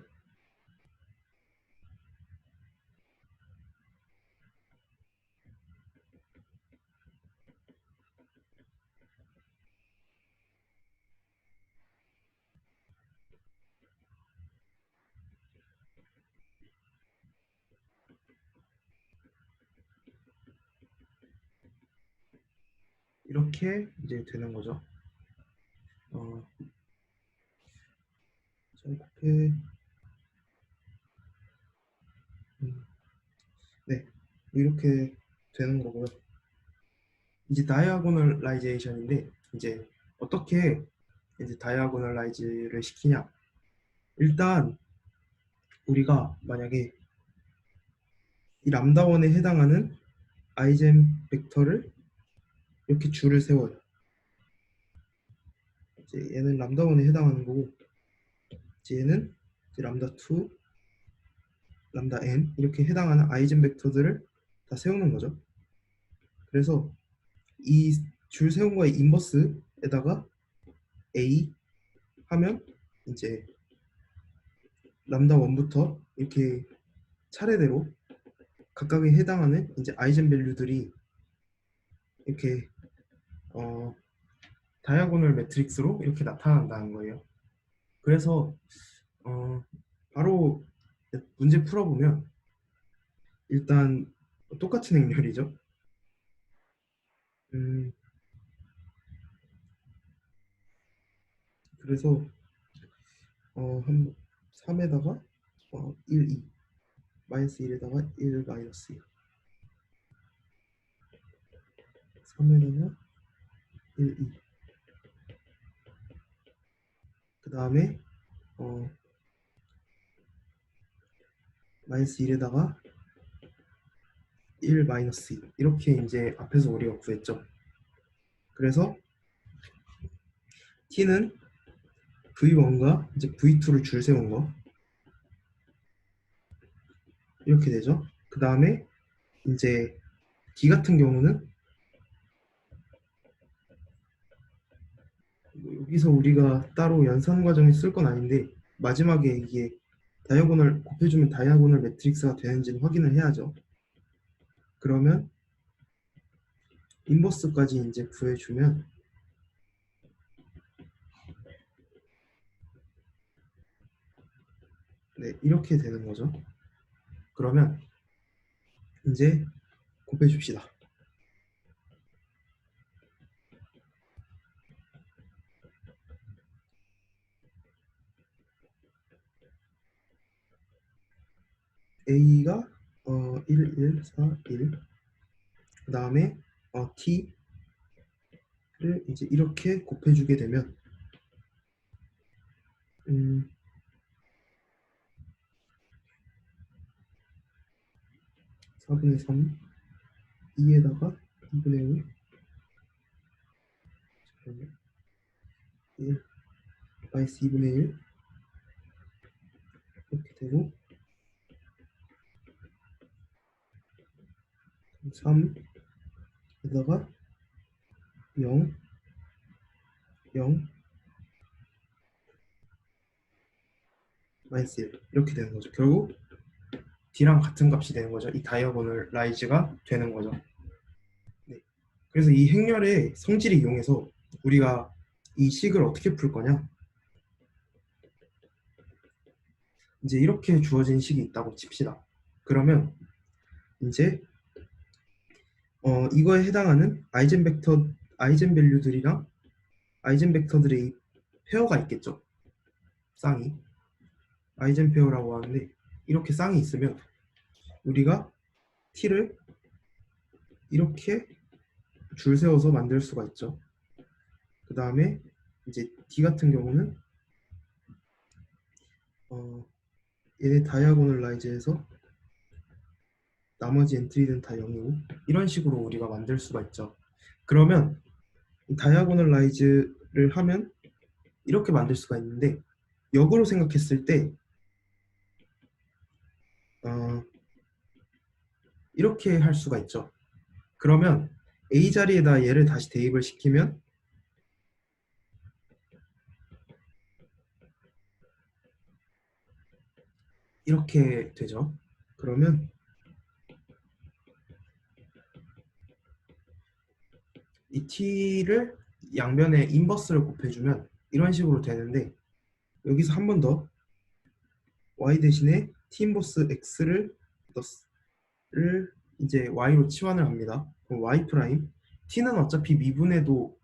이렇게 이제 되는 거죠. 자, 곱해 네, 이렇게 되는 거고요. 이제 다이아고널라이제이션인데 이제 어떻게 이제 다이아고널라이즈를 시키냐? 일단 우리가 만약에 이 람다1에 해당하는 아이젠 벡터를 이렇게 줄을 세워요. 이제 얘는 람다1에 해당하는 거고 이제 얘는 이제 람다2, 람다_n 이렇게 해당하는 아이젠 벡터들을 다 세우는 거죠. 그래서 이 줄 세운 거의 인버스에다가 a 하면 이제 람다1부터 이렇게 차례대로 각각에 해당하는 이제 아이젠 밸류들이 이렇게 다이아고널 매트릭스로 이렇게 나타난다는 거예요. 그래서 바로 문제 풀어보면 일단 똑같은 행렬이죠. 그래서 한 3에다가 1, 2 마이너스 1에다가 1 마이너스 2 3에다가 1, 2 그 다음에 마이너스 1에다가 1 마이너스 2 이렇게 이제 앞에서 우리가 구했죠. 그래서 t는 v1과 이제 v2를 줄 세운 거 이렇게 되죠. 그 다음에 이제 d 같은 경우는 여기서 우리가 따로 연산 과정에 쓸 건 아닌데 마지막에 이게 다이아고널 곱해주면 다이아고널 매트릭스가 되는지는 확인을 해야죠. 그러면 인버스까지 이제 구해주면 네, 이렇게 되는 거죠. 그러면 이제 곱해 줍시다. A가 1, 1, 4, 1. 그 다음에 T를 이제 이렇게 곱해주게 되면 4분의 3, 2에다가 2분의 5, 1, 마이너스 2분의 1 이렇게 되고 3에다가 0, 0, 마이너스 1 이렇게 되는 거죠. 결국 D랑 같은 값이 되는 거죠. 이 다이어고널라이즈가 되는 거죠. 네. 그래서 이 행렬의 성질을 이용해서 우리가 이 식을 어떻게 풀 거냐? 이제 이렇게 주어진 식이 있다고 칩시다. 그러면 이제 이거에 해당하는 아이젠밸류들이랑 아이젠벡터들의 페어가 있겠죠. 쌍이 아이젠 페어라고 하는데 이렇게 쌍이 있으면 우리가 T를 이렇게 줄 세워서 만들 수가 있죠. 그 다음에 이제 D 같은 경우는 얘네 다이아고널라이즈해서 나머지 엔트리는 다 0이고 이런 식으로 우리가 만들 수가 있죠. 그러면 다이아고널라이즈를 하면 이렇게 만들 수가 있는데 역으로 생각했을 때 이렇게 할 수가 있죠. 그러면 A 자리에다 얘를 다시 대입을 시키면 이렇게 되죠. 그러면 이 t를 양변에 인버스를 곱해주면 이런 식으로 되는데 여기서 한 번 더 y 대신에 t 인버스 x를 이제 y로 치환을 합니다. 그럼 y 프라임 t는 어차피 미분해도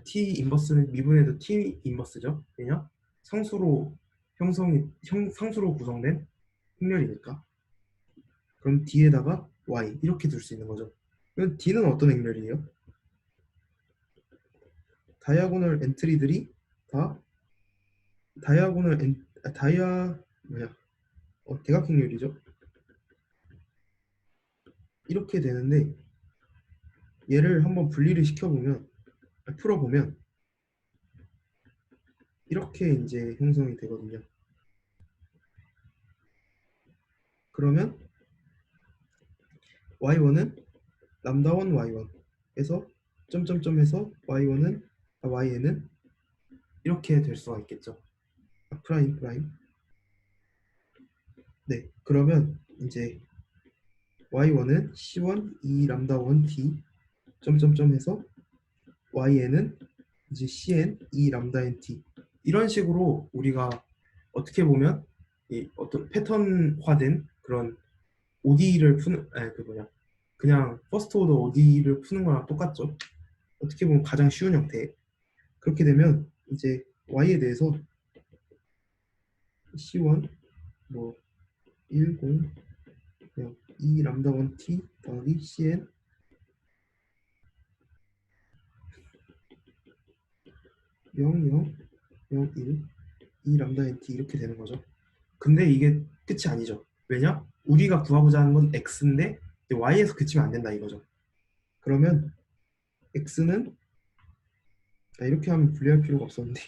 t 인버스는 미분해도 t 인버스죠. 왜냐? 상수로 상수로 구성된 행렬이니까. 그럼 d에다가 y 이렇게 둘 수 있는 거죠. 그럼 d는 어떤 행렬이에요? 다이아고널 엔트리들이 다 다이아고널 대각행렬이죠. 이렇게 되는데 얘를 한번 분리를 시켜보면 풀어보면 이렇게 이제 형성이 되거든요. 그러면 y1은 람다1 y1 해서 점점점 해서 yn은 이렇게 될 수가 있겠죠. 프라임 프라임. 네, 그러면 이제 y1은 c1 2 람다1 t 점점점 해서yn은 이제 cn 2 람다n t 이런 식으로 우리가 어떻게 보면 이 어떤 패턴화된 그런 ODE를 푸는 그 뭐냐 그냥 퍼스트 오더 ODE를 푸는 거랑 똑같죠. 어떻게 보면 가장 쉬운 형태. 그렇게 되면 이제 y에 대해서 c1 뭐 10 그냥 2 람다 1 t 더하기 cn 0 0 0 1 2 람다 n t 이렇게 되는 거죠. 근데 이게 끝이 아니죠. 왜냐? 우리가 구하고자 하는 건 x인데 y에서 그치면 안 된다 이거죠. 그러면 x는 이렇게 하면 분리할 필요가 없었는데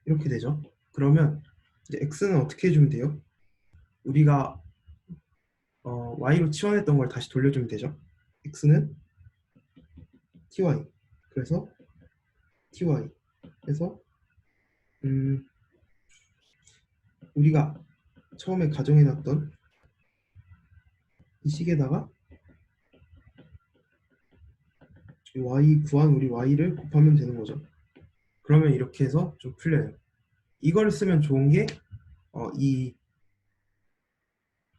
이렇게 되죠. 그러면 이제 x는 어떻게 해주면 돼요? 우리가 y로 치환했던 걸 다시 돌려주면 되죠. x는 ty 그래서 ty 해서 우리가 처음에 가정해놨던 이 식에다가 y 구한 우리 y를 곱하면 되는 거죠. 그러면 이렇게 해서 좀 풀려요. 이걸 쓰면 좋은 게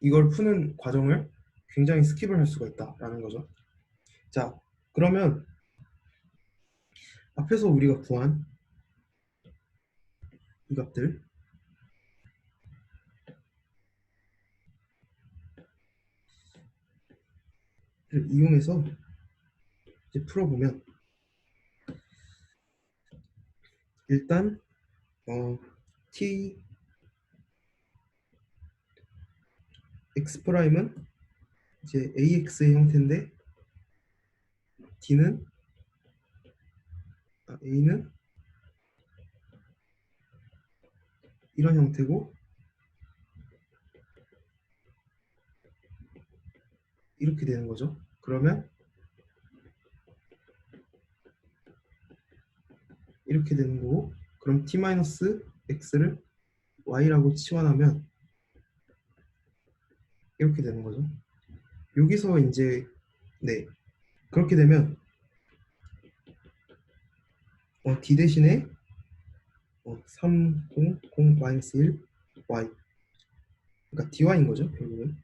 이걸 푸는 과정을 굉장히 스킵을 할 수가 있다라는 거죠. 자, 그러면 앞에서 우리가 구한 이 값들을 이용해서 이제 풀어보면 일단 t x 프라임은 이제 ax의 형태인데 a는 이런 형태고 이렇게 되는 거죠. 그러면 이렇게 되는 거고, 그럼 t-x를 y라고 치환하면 이렇게 되는 거죠. 여기서 이제 네, 그렇게 되면 d 대신에 3, 0, 0, 마이너스 1, y, 그러니까 dy인 거죠, 결국은.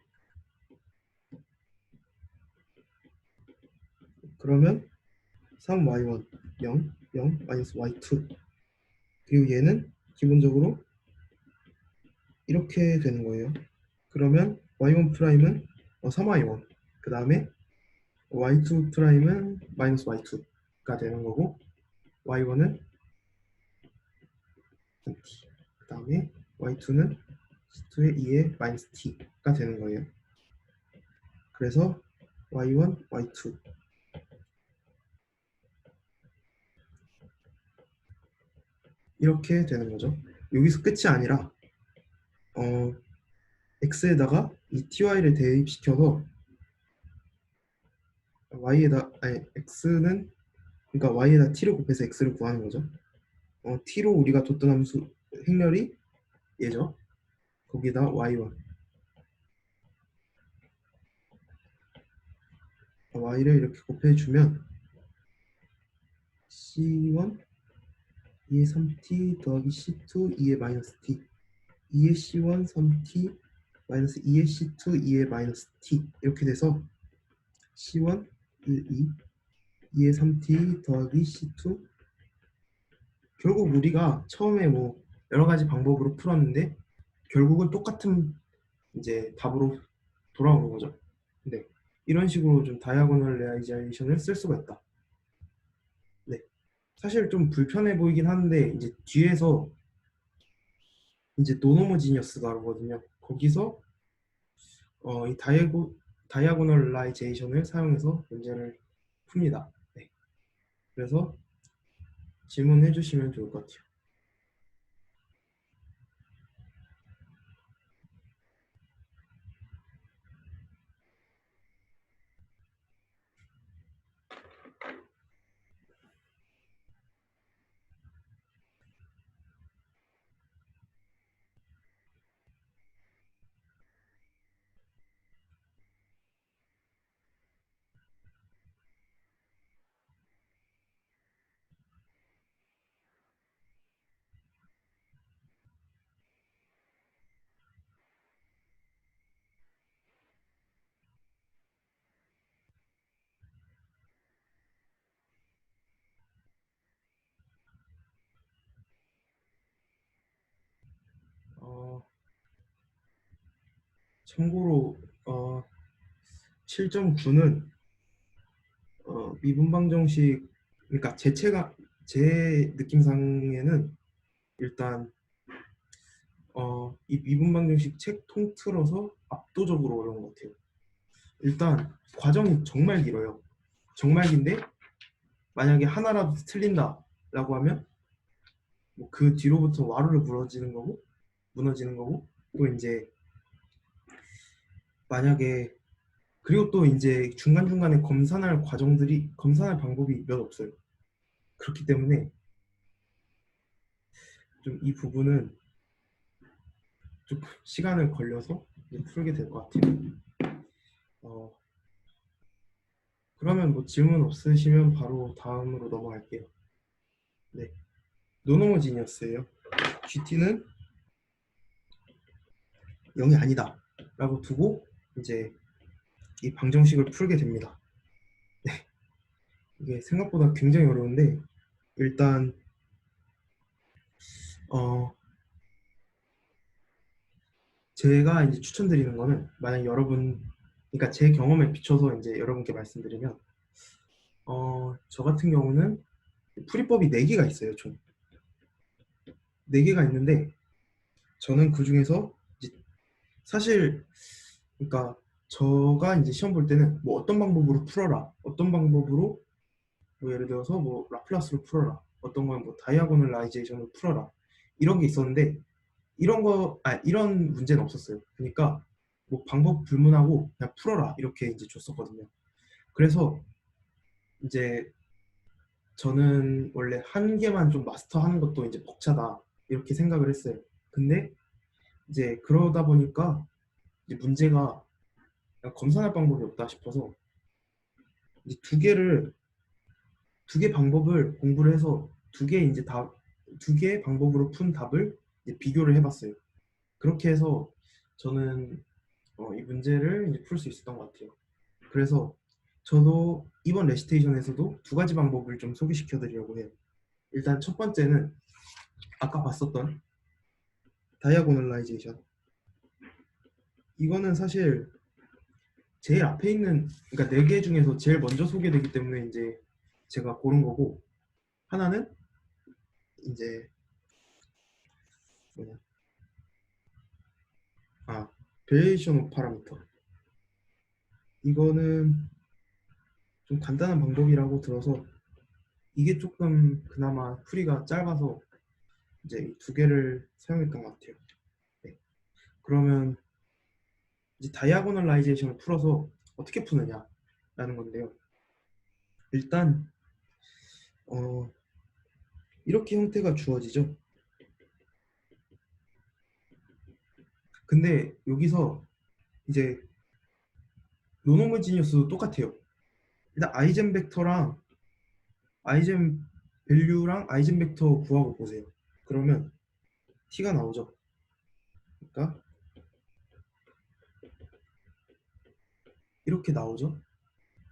그러면 3y1 0, 0, 마이너스 y2, 그리고 얘는 기본적으로 이렇게 되는 거예요. 그러면 y1 프라임은 3y1, 그 다음에 y2 프라임은 마이너스 y2가 되는 거고, y1은 t, 그 다음에 y2는 c2의 2의 마이너스 t가 되는 거예요. 그래서 y1, y2 이렇게 되는 거죠. 여기서 끝이 아니라 x에다가 이 ty를 대입시켜서 x는 그러니까 y에다 t를 곱해서 x를 구하는 거죠. t로 우리가 뒀던 함수 행렬이 얘죠. 거기다 y1 y를 이렇게 곱해주면 c1 2의 3t 더하기 c2 2의 마이너스 t 2의 c1 3t 마이너스 2의 c2 2의 마이너스 t 이렇게 돼서 c1 1, 2 2의 3t 더하기 c2, 결국 우리가 처음에 뭐 여러 가지 방법으로 풀었는데 결국은 똑같은 이제 답으로 돌아오는 거죠. 네, 이런 식으로 좀 다이아고널 레이자이션을 쓸 수가 있다. 네, 사실 좀 불편해 보이긴 하는데 이제 뒤에서 이제 노노모지니어스가 오거든요. 거기서 이 다이아고널라이제이션을 사용해서 문제를 풉니다. 네, 그래서 질문해 주시면 좋을 것 같아요. 참고로 7.9는 미분방 정식, 그러니까 제 느낌상에는 일단 이 미분방 정식 책 통틀어서 압도적으로 어려운 것 같아요. 일단 과정이 정말 길어요. 정말 긴데 만약에 하나라도 틀린다라고 하면 뭐 그 뒤로부터 와르르 무너지는 거고 또 이제 만약에 그리고 또 이제 중간중간에 검산할 방법이 몇 없어요. 그렇기 때문에 좀 이 부분은 좀 시간을 걸려서 이제 풀게 될 것 같아요. 어, 그러면 뭐 질문 없으시면 바로 다음으로 넘어갈게요. 네, 노노모지니어스예요. GT는 0이 아니다 라고 두고 이제 이 방정식을 풀게 됩니다. 네, 이게 생각보다 굉장히 어려운데 일단 제가 이제 추천드리는 거는 만약 여러분, 그러니까 제 경험에 비춰서 이제 여러분께 말씀드리면 저 같은 경우는 풀이법이 4개가 있어요. 총 4개가 있는데 저는 그 중에서 이제 사실 그러니까 저가 이제 시험 볼 때는 뭐 어떤 방법으로 풀어라, 어떤 방법으로 뭐 예를 들어서 뭐 라플라스로 풀어라, 어떤 건 뭐 다이아고널라이제이션으로 풀어라 이런 게 있었는데 이런 문제는 없었어요. 그러니까 뭐 방법 불문하고 그냥 풀어라 이렇게 이제 줬었거든요. 그래서 이제 저는 원래 한 개만 좀 마스터하는 것도 이제 벅차다 이렇게 생각을 했어요. 근데 이제 그러다 보니까 이제 문제가 그냥 검사할 방법이 없다 싶어서 이제 두 개 방법을 공부를 해서 두 개의 방법으로 푼 답을 이제 비교를 해봤어요. 그렇게 해서 저는 이 문제를 이제 풀 수 있었던 것 같아요. 그래서 저도 이번 레시테이션에서도 2가지 방법을 좀 소개시켜 드리려고 해요. 일단 첫 번째는 아까 봤었던 다이아고널라이제이션. 이거는 사실 제일 앞에 있는, 그러니까 4개 중에서 제일 먼저 소개되기 때문에 이제 제가 고른 거고, 하나는 이제 뭐냐, 베리에이션 오브 파라미터. 이거는 좀 간단한 방법이라고 들어서 이게 조금 그나마 풀이가 짧아서 이제 이 2개를 사용했던 것 같아요. 네. 그러면 이제 다이아고널라이제이션을 풀어서 어떻게 푸느냐라는 건데요. 일단 어, 이렇게 형태가 주어지죠. 근데 여기서 이제 노노무지니어스도 똑같아요. 일단 아이젠 밸류랑 아이젠 벡터 구하고 보세요. 그러면 t가 나오죠. 그러니까 이렇게 나오죠.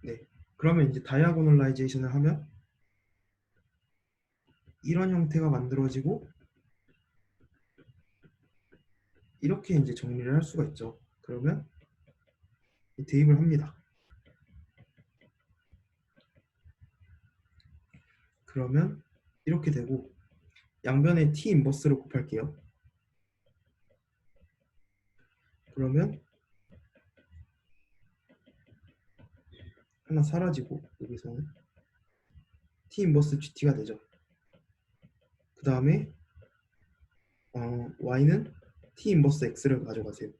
네. 그러면 이제 다이아고널라이제이션을 하면 이런 형태가 만들어지고 이렇게 이제 정리를 할 수가 있죠. 그러면 대입을 합니다. 그러면 이렇게 되고 양변에 t 인버스를 곱할게요. 그러면 하나 사라지고 여기서는 t 인버스 gt가 되죠. 그 다음에 y는 t 인버스 x를 가져가세요.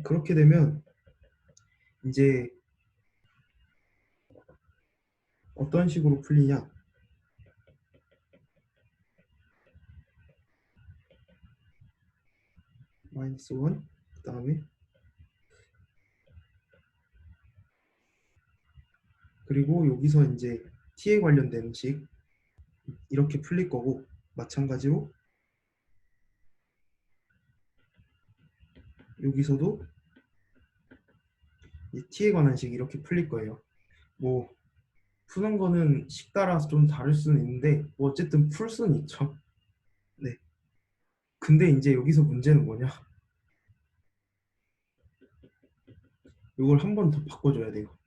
그렇게 되면 이제 어떤 식으로 풀리냐, 마이너스 1, 그 다음에 그리고 여기서 이제 t에 관련된 식 이렇게 풀릴 거고, 마찬가지로 여기서도 t에 관한 식 이렇게 풀릴 거예요. 뭐 푸는 거는 식 따라서 좀 다를 수는 있는데 뭐 어쨌든 풀 수는 있죠. 네. 근데 이제 여기서 문제는 뭐냐, 이걸 한 번 더 바꿔줘야 돼요.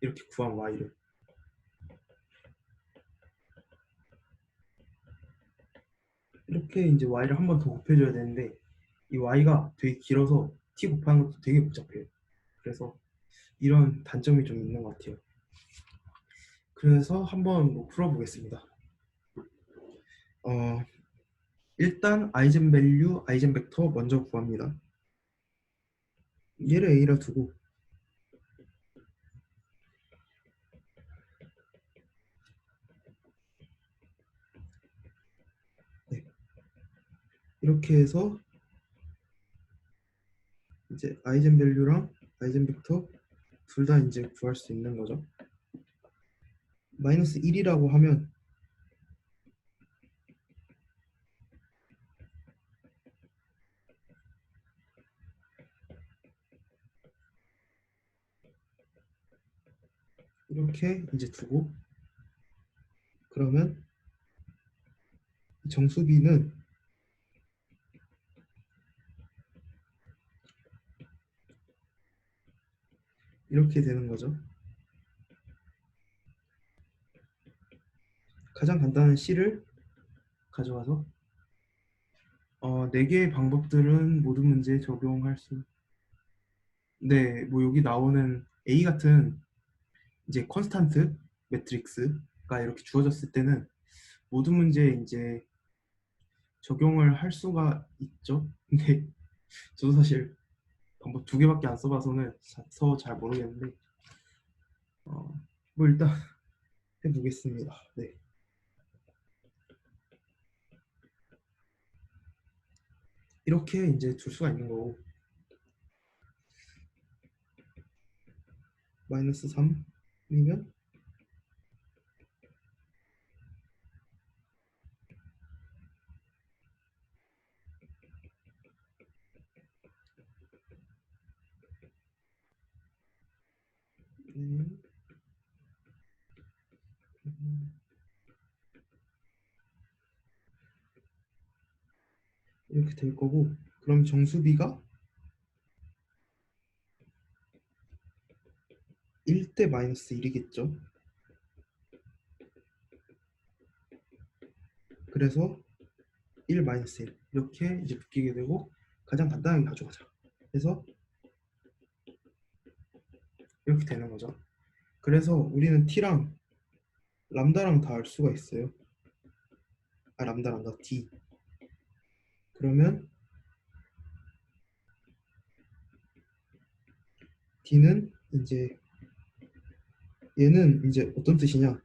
이렇게 구한 y를 이렇게 이제 y를 한 번 더 곱해줘야 되는데 이 y가 되게 길어서 t 곱하는 것도 되게 복잡해요. 그래서 이런 단점이 좀 있는 것 같아요. 그래서 한번 뭐 풀어보겠습니다. 어, 일단 아이젠 밸류, 아이젠 벡터 먼저 구합니다. 얘를 a라 두고 네, 이렇게 해서 이제 아이젠 밸류랑 아이젠벡터 둘 다 이제 구할 수 있는 거죠. 마이너스 1이라고 하면 이렇게 이제 두고, 그러면 정수비는 이렇게 되는 거죠. 가장 간단한 C를 가져와서 4개의 방법들은 모든 문제에 적용할 수. 네, 뭐 여기 나오는 A 같은 이제 컨스탄트 매트릭스가 이렇게 주어졌을 때는 모든 문제에 이제 적용을 할 수가 있죠. 근데 저도 사실 방법 2개밖에 안 써봐서는 잘 모르겠는데 뭐 일단 해보겠습니다. 네, 이렇게 이제 둘 수가 있는 거고, 마이너스 3이면 이렇게 될 거고, 그럼 정수비가 1대 마이너스 1이겠죠. 그래서 1 마이너스 1 이렇게 이제 묶이게 되고, 가장 간단하게 가져가자. 그래서 이렇게 되는 거죠. 그래서 우리는 t랑 람다랑 다 알 수가 있어요. 람다란다 t. 그러면 d는 이제 얘는 이제 어떤 뜻이냐?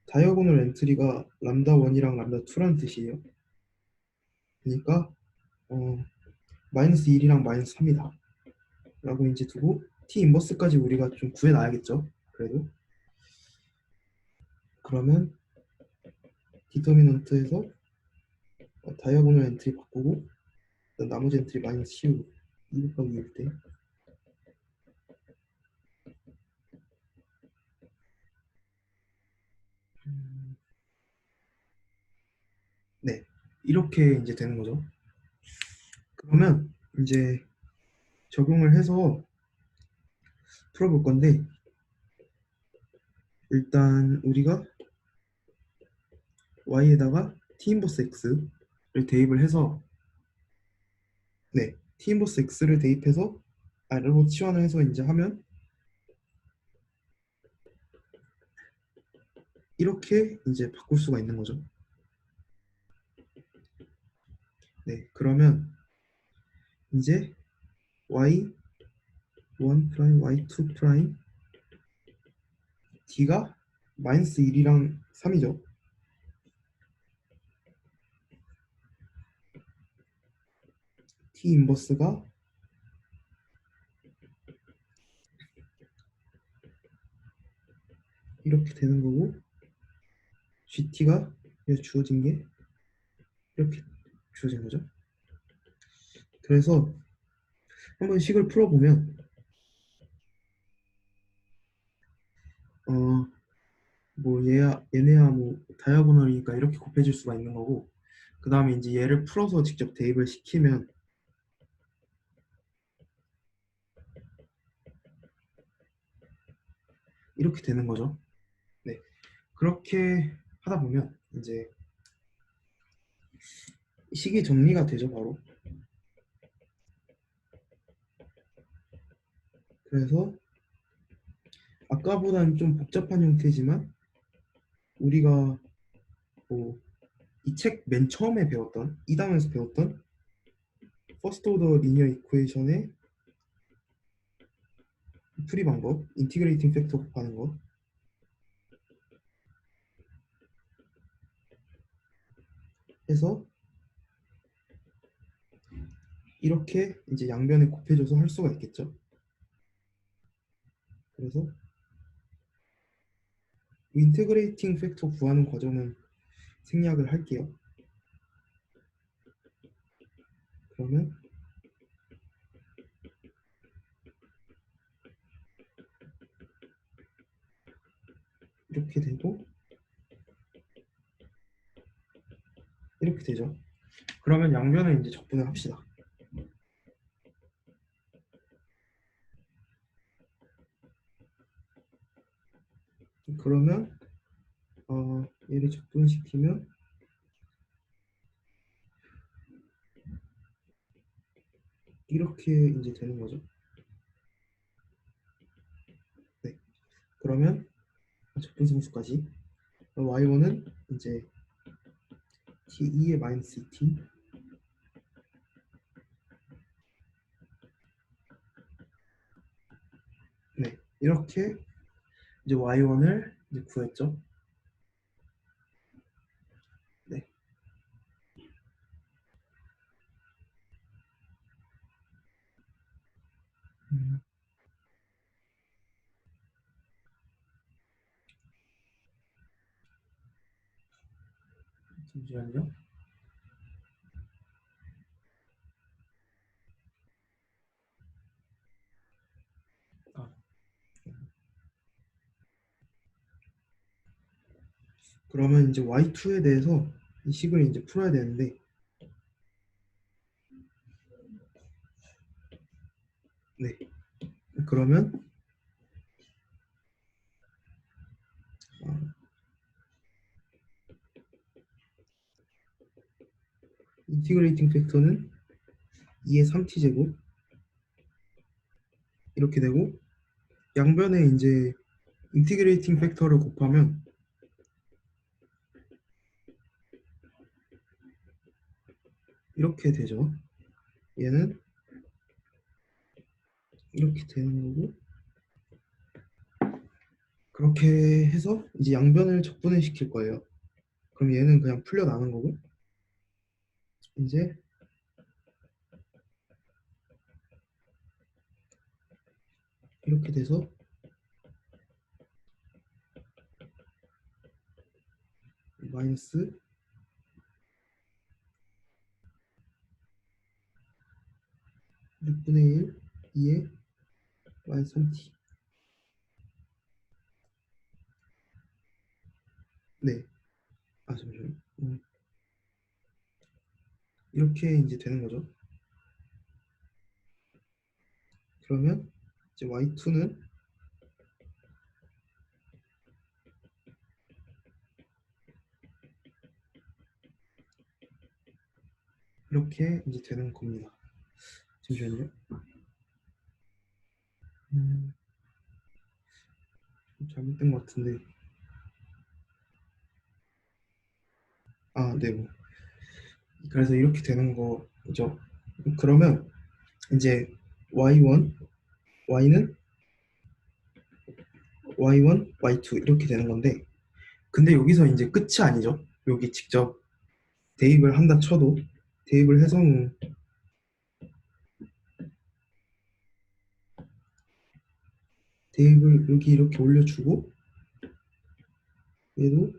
다이어고널 엔트리가 람다 1이랑 람다 2라는 뜻이에요. 그러니까 마이너스 1이랑 마이너스 3이다 라고 이제 두고 t 인버스까지 우리가 좀 구해놔야겠죠. 그래도 그러면 디터미넌트에서 다이어고널 엔트리 바꾸고 나머지 엔트리 마이너스 15 2 곱하기 1일 때 네, 이렇게 이제 되는 거죠. 그러면 이제 적용을 해서 풀어볼 건데, 일단 우리가 y에다가 t 인버스 x를 대입을 해서, 네, t 인버스 x를 대입해서 R로 치환을 해서 이제 하면 이렇게 이제 바꿀 수가 있는 거죠. 네, 그러면 이제 y1 프라임, y2 프라임, d가 마이너스 1이랑 3이죠. t 인버스가 이렇게 되는 거고, gt가 주어진 게 이렇게 주어진 거죠. 그래서 한번 식을 풀어보면 뭐 얘네야 뭐 다이아고널이니까 이렇게 곱해질 수가 있는 거고, 그 다음에 이제 얘를 풀어서 직접 대입을 시키면 이렇게 되는 거죠. 네, 그렇게 하다 보면 이제 식이 정리가 되죠, 바로. 그래서 아까보다는 좀 복잡한 형태지만 우리가 뭐 이 책 맨 처음에 배웠던 2단원에서 배웠던 퍼스트 오더 리니어 이쿠에이션의 풀이 방법, 인티그레이팅 팩터 곱하는 거, 해서 이렇게 이제 양변에 곱해줘서 할 수가 있겠죠. 그래서 인테그레이팅 팩터 구하는 과정은 생략을 할게요. 그러면 이렇게 되고 이렇게 되죠. 그러면 양변을 이제 적분을 합시다. 그러면 얘를 적분시키면 이렇게 이제 되는 거죠. 네. 그러면 적분상수까지 y1은 이제 t2의 마이너스 t 네. 이렇게 이제 y1을 이제 구했죠. 네. 잠시만요. 아, 그러면 이제 y2에 대해서 이 식을 이제 풀어야 되는데 네. 그러면 인티그레이팅 팩터는 2의 3t제곱 이렇게 되고 양변에 이제 인티그레이팅 팩터를 곱하면 이렇게 되죠. 얘는 이렇게 되는 거고 그렇게 해서 이제 양변을 적분을 시킬 거예요. 그럼 얘는 그냥 풀려 나는 거고 이제 이렇게 돼서 마이너스 6분의 1 2에 마이너스 3t 네. 아 잠시만요. 이렇게 이제 되는 거죠. 그러면 이제 y2는 이렇게 이제 되는 겁니다. 잠시만요. 좀 잘못된 것 같은데 네. 뭐. 그래서 이렇게 되는 거죠. 그러면 이제 y1 y는 y1 y2 이렇게 되는 건데 근데 여기서 이제 끝이 아니죠. 여기 직접 대입을 한다 쳐도 대입을 해서는 대입을 여기 이렇게 올려주고 얘도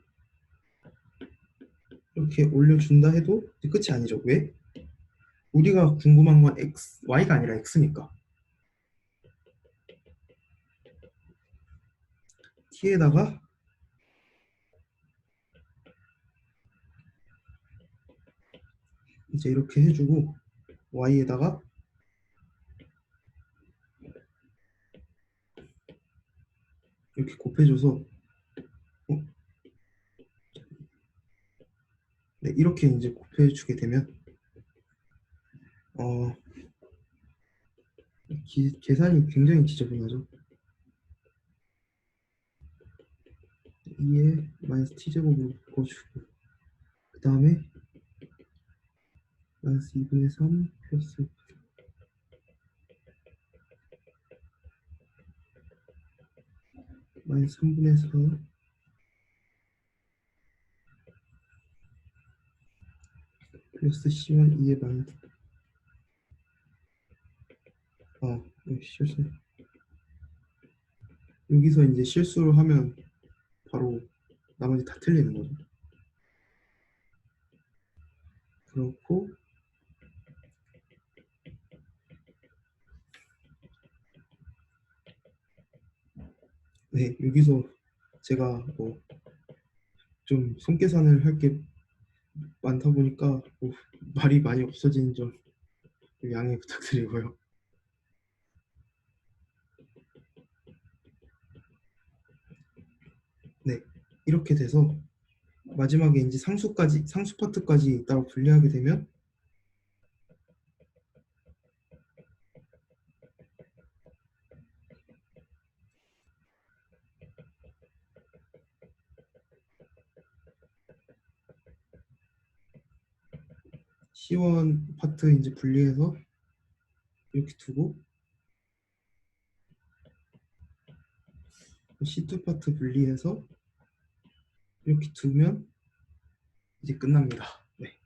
이렇게 올려준다 해도 끝이 아니죠. 왜? 우리가 궁금한 건 x, y가 아니라 x니까 t에다가 이제 이렇게 해주고 y에다가 이렇게 곱해줘서 네, 이렇게 이제 곱해주게 되면 어, 계산이 굉장히 지저분하죠. 2에 마이너스 t제곱으로 바꿔주고 그 다음에 마이너스 2분의 3 플러스 마이너스 3분의 4 플러스 C1 2의 마이너스 실수 여기서 이제 실수를 하면 바로 나머지 다 틀리는 거죠. 그렇고 네, 여기서 제가 뭐 좀 손계산을 할 게 많다 보니까 뭐 말이 많이 없어지는 점 양해 부탁드리고요. 네, 이렇게 돼서 마지막에 이제 상수 파트까지 따로 분리하게 되면 C1 파트 이제 분리해서 이렇게 두고 C2 파트 분리해서 이렇게 두면 이제 끝납니다. 네.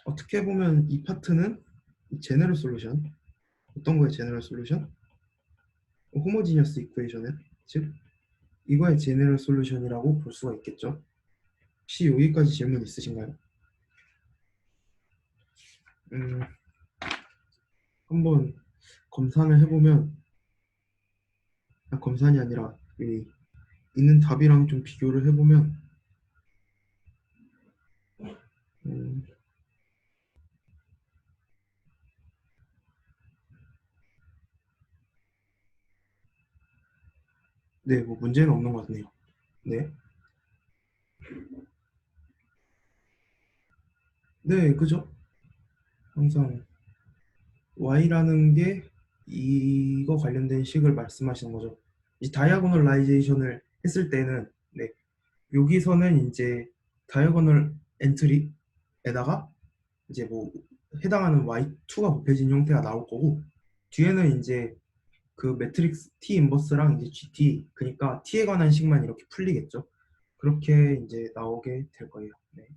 어떻게 보면 이 파트는 제너럴 솔루션, 어떤 거의 제너럴 솔루션? 호모지니어스 이퀘이션은 즉 이거의 제너럴 솔루션이라고 볼 수가 있겠죠. 혹시 여기까지 질문 있으신가요? 한번 검산을 해보면 검산이 아니라 이 있는 답이랑 좀 비교를 해보면 네, 뭐 문제는 없는 것 같네요. 네, 네, 그죠? 항상 y라는 게 이거 관련된 식을 말씀하시는 거죠. 이 다이아고널라이제이션을 했을 때는 네, 여기서는 이제 다이아고널 엔트리에다가 이제 뭐 해당하는 y2가 곱해진 형태가 나올 거고 뒤에는 이제 그 매트릭스 T 인버스랑 이제 GT 그러니까 T에 관한 식만 이렇게 풀리겠죠. 그렇게 이제 나오게 될 거예요. 네.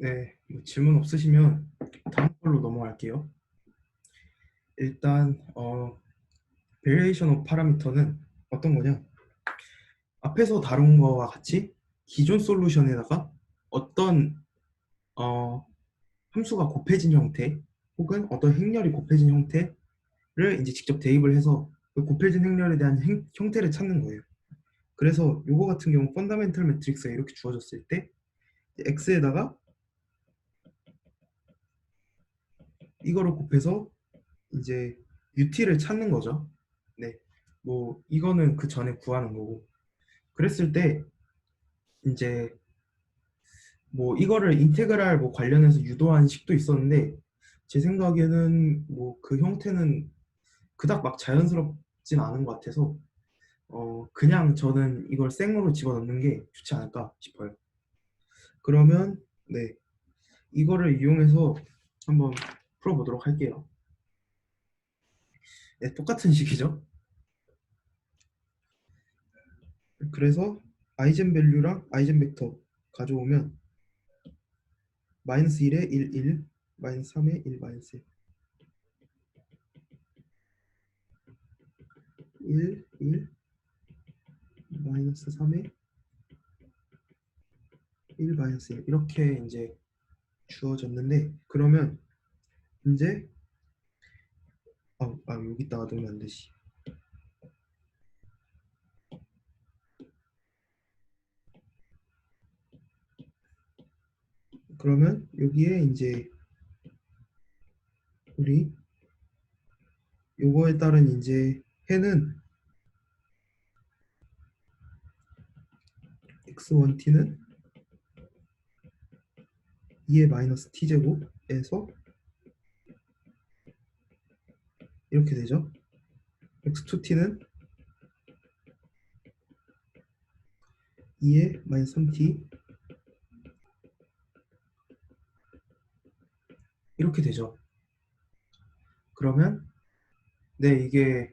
네, 뭐 질문 없으시면 다음 걸로 넘어갈게요. 일단 베리에이션 오브 파라미터는 어떤 거냐? 앞에서 다룬 거와 같이 기존 솔루션에다가 어떤 어, 함수가 곱해진 형태 혹은 어떤 행렬이 곱해진 형태를 이제 직접 대입을 해서 그 곱해진 행렬에 대한 형태를 찾는 거예요. 그래서 요거 같은 경우 펀더멘털 매트릭스가 이렇게 주어졌을 때 x에다가 이거를 곱해서 이제 UT를 찾는 거죠. 네, 뭐 이거는 그 전에 구하는 거고 그랬을 때 이제 뭐 이거를 인테그랄 뭐 관련해서 유도한 식도 있었는데 제 생각에는 뭐 그 형태는 그닥 막 자연스럽진 않은 것 같아서 그냥 저는 이걸 생으로 집어넣는 게 좋지 않을까 싶어요. 그러면 네, 이거를 이용해서 한번 풀어보도록 할게요. 네, 똑같은 식이죠. 그래서 아이젠 밸류랑 아이젠 벡터 가져오면 마이너스 1에 1, 1, 마이너스 3에 1, 마이너스 1, 1, 마이너스 3에 1, 마이너스 1 이렇게 이제 주어졌는데 그러면 이제 여기다가 넣으면 안 되지. 그러면 여기에 이제 우리 요거에 따른 이제 해는 x1t는 2의 마이너스 t제곱에서 이렇게 되죠. x2t는 2의 마이너스 3t 이렇게 되죠. 그러면 네, 이게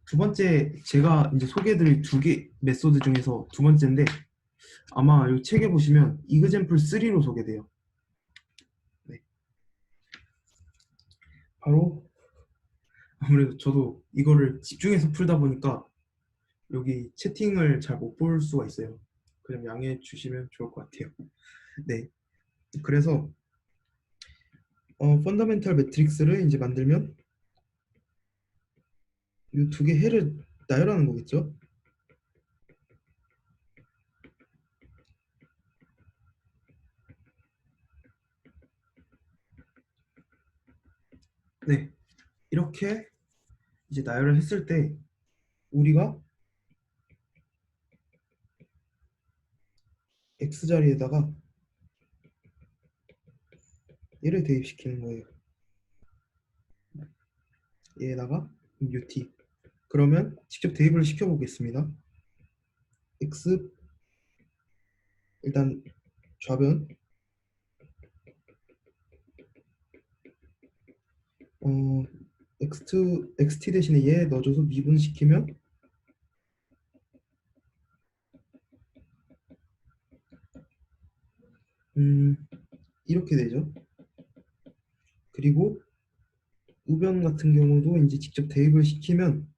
두 번째 제가 이제 소개해드릴 두 개 메소드 중에서 두 번째인데 아마 이 책에 보시면 이그젠플 3로 소개돼요. 네. 바로 아무래도 저도 이거를 집중해서 풀다 보니까 여기 채팅을 잘 못 볼 수가 있어요. 그냥 양해해 주시면 좋을 것 같아요. 네. 그래서 펀더멘탈 매트릭스를 이제 만들면 이 두 개 해를 나열하는 거겠죠. 네. 이렇게 이제 나열을 했을 때 우리가 x자리에다가 얘를 대입시키는 거예요. 얘에다가 ut. 그러면 직접 대입을 시켜보겠습니다. x 일단 좌변 xt 대신에 얘 넣어줘서 미분시키면 이렇게 되죠. 그리고 우변 같은 경우도 이제 직접 대입을 시키면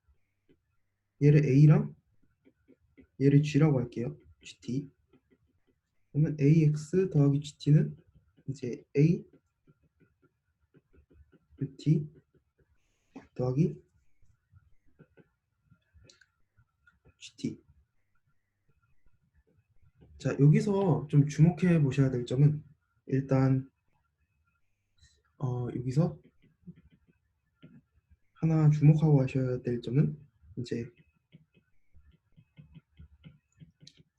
얘를 a랑 얘를 g라고 할게요. gt. 그러면 ax 더하기 gt는 이제 a ut 더하기 gt. 자, 여기서 좀 주목해 보셔야 될 점은 일단 여기서 하나 주목하고 하셔야 될 점은 이제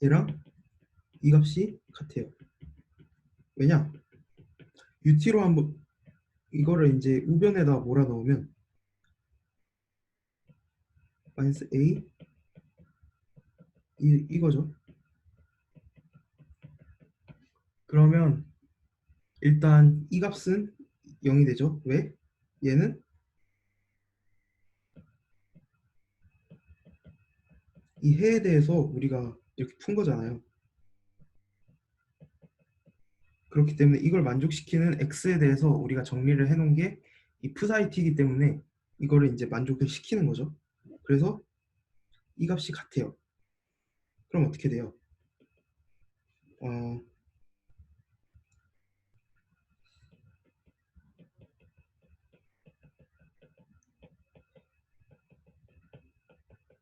얘랑 이 값이 같아요. 왜냐? ut로 한번 이거를 이제 우변에다 몰아넣으면 마이너스 a 이거죠. 그러면 일단 이 값은 0이 되죠. 왜? 얘는 이 해에 대해서 우리가 이렇게 푼 거잖아요. 그렇기 때문에 이걸 만족시키는 x에 대해서 우리가 정리를 해놓은 게 이 p사이트이기 때문에 이거를 이제 만족을 시키는 거죠. 그래서 이 값이 같아요. 그럼 어떻게 돼요? 어,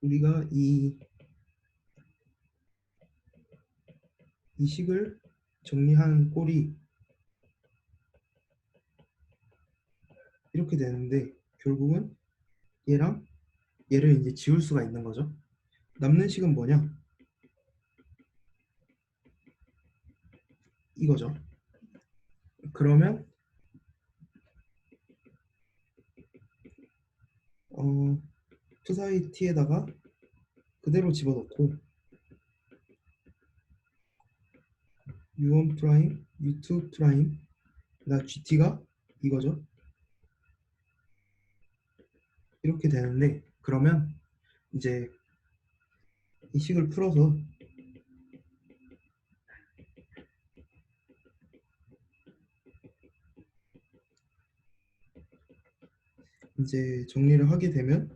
우리가 이 식을 정리한 꼴이 이렇게 되는데 결국은 얘랑 얘를 이제 지울 수가 있는 거죠. 남는 식은 뭐냐? 이거죠. 그러면 p사이트에다가 그대로 집어넣고 u1 프라임, u2 프라임, 그다음 gt가 이거죠. 이렇게 되는데 그러면 이제 이 식을 풀어서 이제 정리를 하게 되면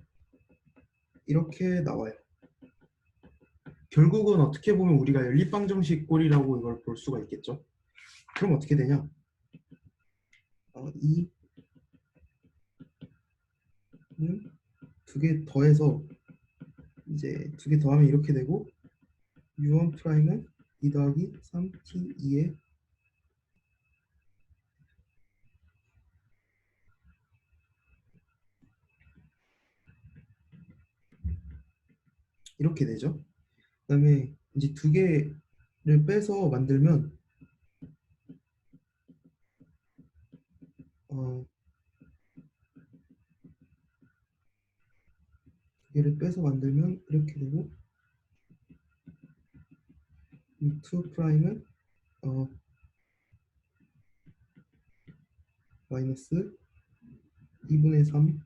이렇게 나와요. 결국은 어떻게 보면 우리가 연립방정식 꼴이라고 이걸 볼 수가 있겠죠. 그럼 어떻게 되냐? 이 두 개 더해서 이제 두 개 더하면 이렇게 되고 u1 프라임은 2 더하기 3t2의 이렇게 되죠. 그다음에 이제 두 개를 빼서 만들면 어, 두 개를 빼서 만들면 이렇게 되고 이2 프라임은 마이너스 2분의 3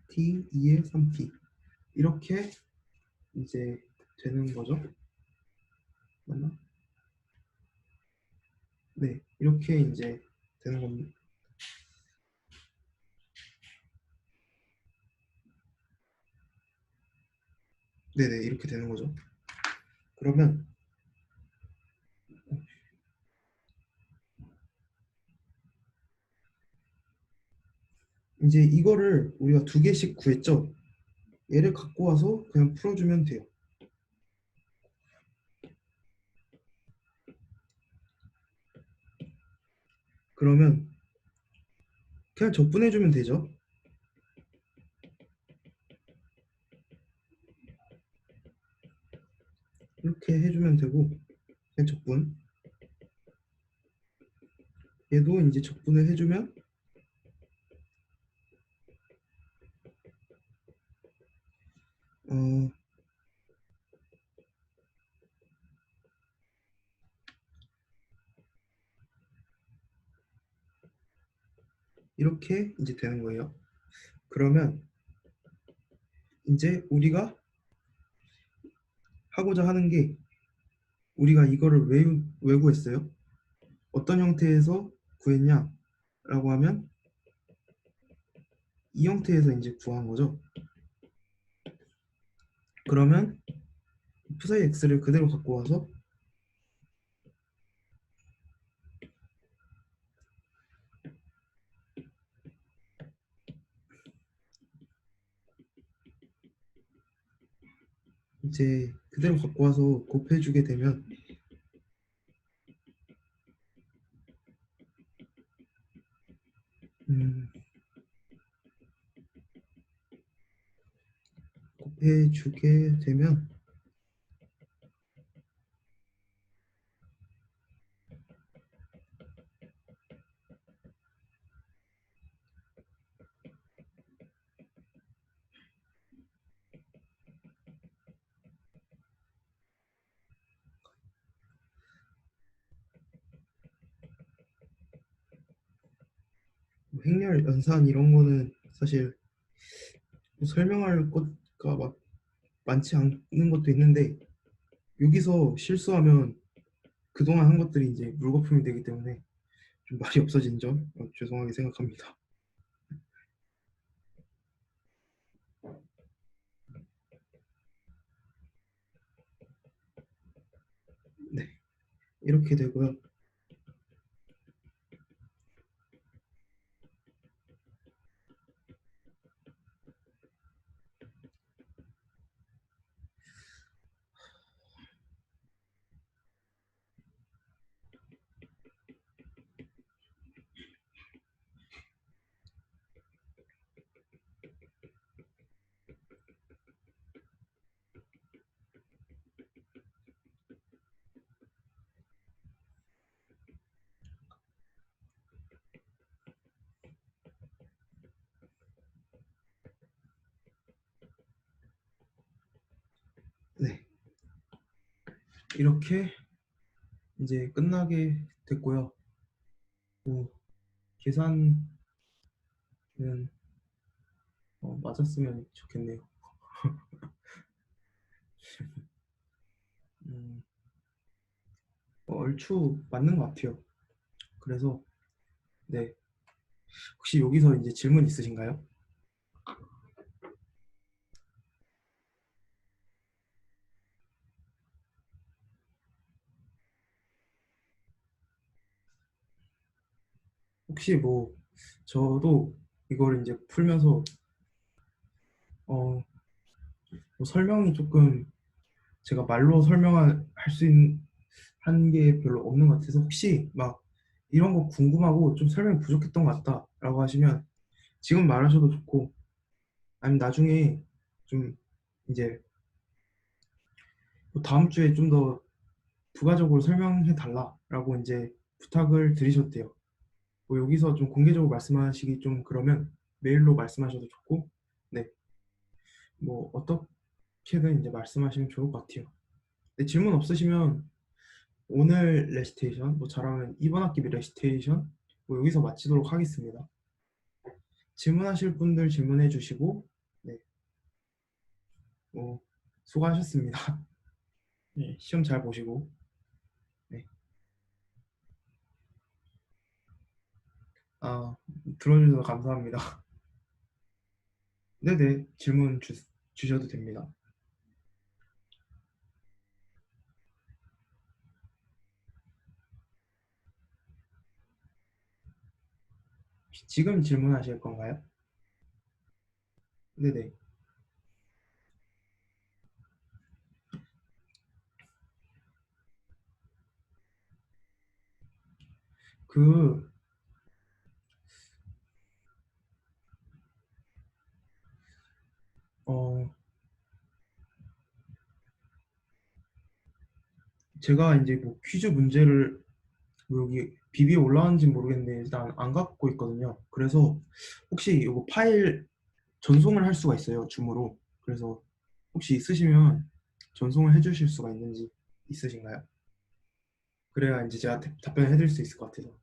t 2의 3t 이렇게 이제 되는 거죠. 맞나? 네, 이렇게 이제 되는 겁니다. 네네, 이렇게 되는 거죠. 그러면 이제 이거를 우리가 두 개씩 구했죠. 얘를 갖고 와서 그냥 풀어주면 돼요. 그러면 그냥 적분해주면 되죠. 이렇게 해주면 되고 그냥 적분. 얘도 이제 적분을 해주면 어, 이렇게 이제 되는 거예요. 그러면 이제 우리가 하고자 하는 게 우리가 이거를 왜 구했어요? 어떤 형태에서 구했냐라고 하면 이 형태에서 이제 구한 거죠. 그러면 푸사이 x를 그대로 갖고 와서 이제 그대로 갖고 와서 곱해주게 되면 곱해주게 되면 행렬, 연산 이런 거는 사실 뭐 설명할 것가 막 많지 않는 것도 있는데 여기서 실수하면 그동안 한 것들이 이제 물거품이 되기 때문에 좀 말이 없어진 점 죄송하게 생각합니다. 네, 이렇게 되고요. 네, 이렇게 이제 끝나게 됐고요. 뭐 계산은 맞았으면 좋겠네요. 음, 얼추 맞는 것 같아요. 그래서 네, 혹시 여기서 이제 질문 있으신가요? 혹시 뭐 저도 이걸 이제 풀면서 어, 뭐 설명이 조금 제가 말로 설명할 수 있는 한 게 별로 없는 것 같아서 혹시 막 이런 거 궁금하고 좀 설명이 부족했던 것 같다라고 하시면 지금 말하셔도 좋고 아니면 나중에 좀 이제 뭐 다음 주에 좀 더 부가적으로 설명해 달라라고 이제 부탁을 드리셔도 돼요. 뭐 여기서 좀 공개적으로 말씀하시기 좀 그러면 메일로 말씀하셔도 좋고, 네, 뭐 어떻게든 이제 말씀하시면 좋을 것 같아요. 네, 질문 없으시면 오늘 레시테이션, 뭐 잘하면 이번 학기 레시테이션 뭐 여기서 마치도록 하겠습니다. 질문하실 분들 질문해 주시고, 네, 뭐 수고하셨습니다. 네, 시험 잘 보시고, 네, 아, 들어주셔서 감사합니다. 네네, 질문 주셔도 됩니다. 지금 질문하실 건가요? 네네. 그, 어, 제가 이제 뭐 퀴즈 문제를 뭐 여기 비비에 올라왔는지 모르겠는데 일단 안 갖고 있거든요. 그래서 혹시 이거 파일 전송을 할 수가 있어요, 줌으로. 그래서 혹시 있으시면 전송을 해주실 수가 있는지 있으신가요? 그래야 이제 제가 답변을 해드릴 수 있을 것 같아서.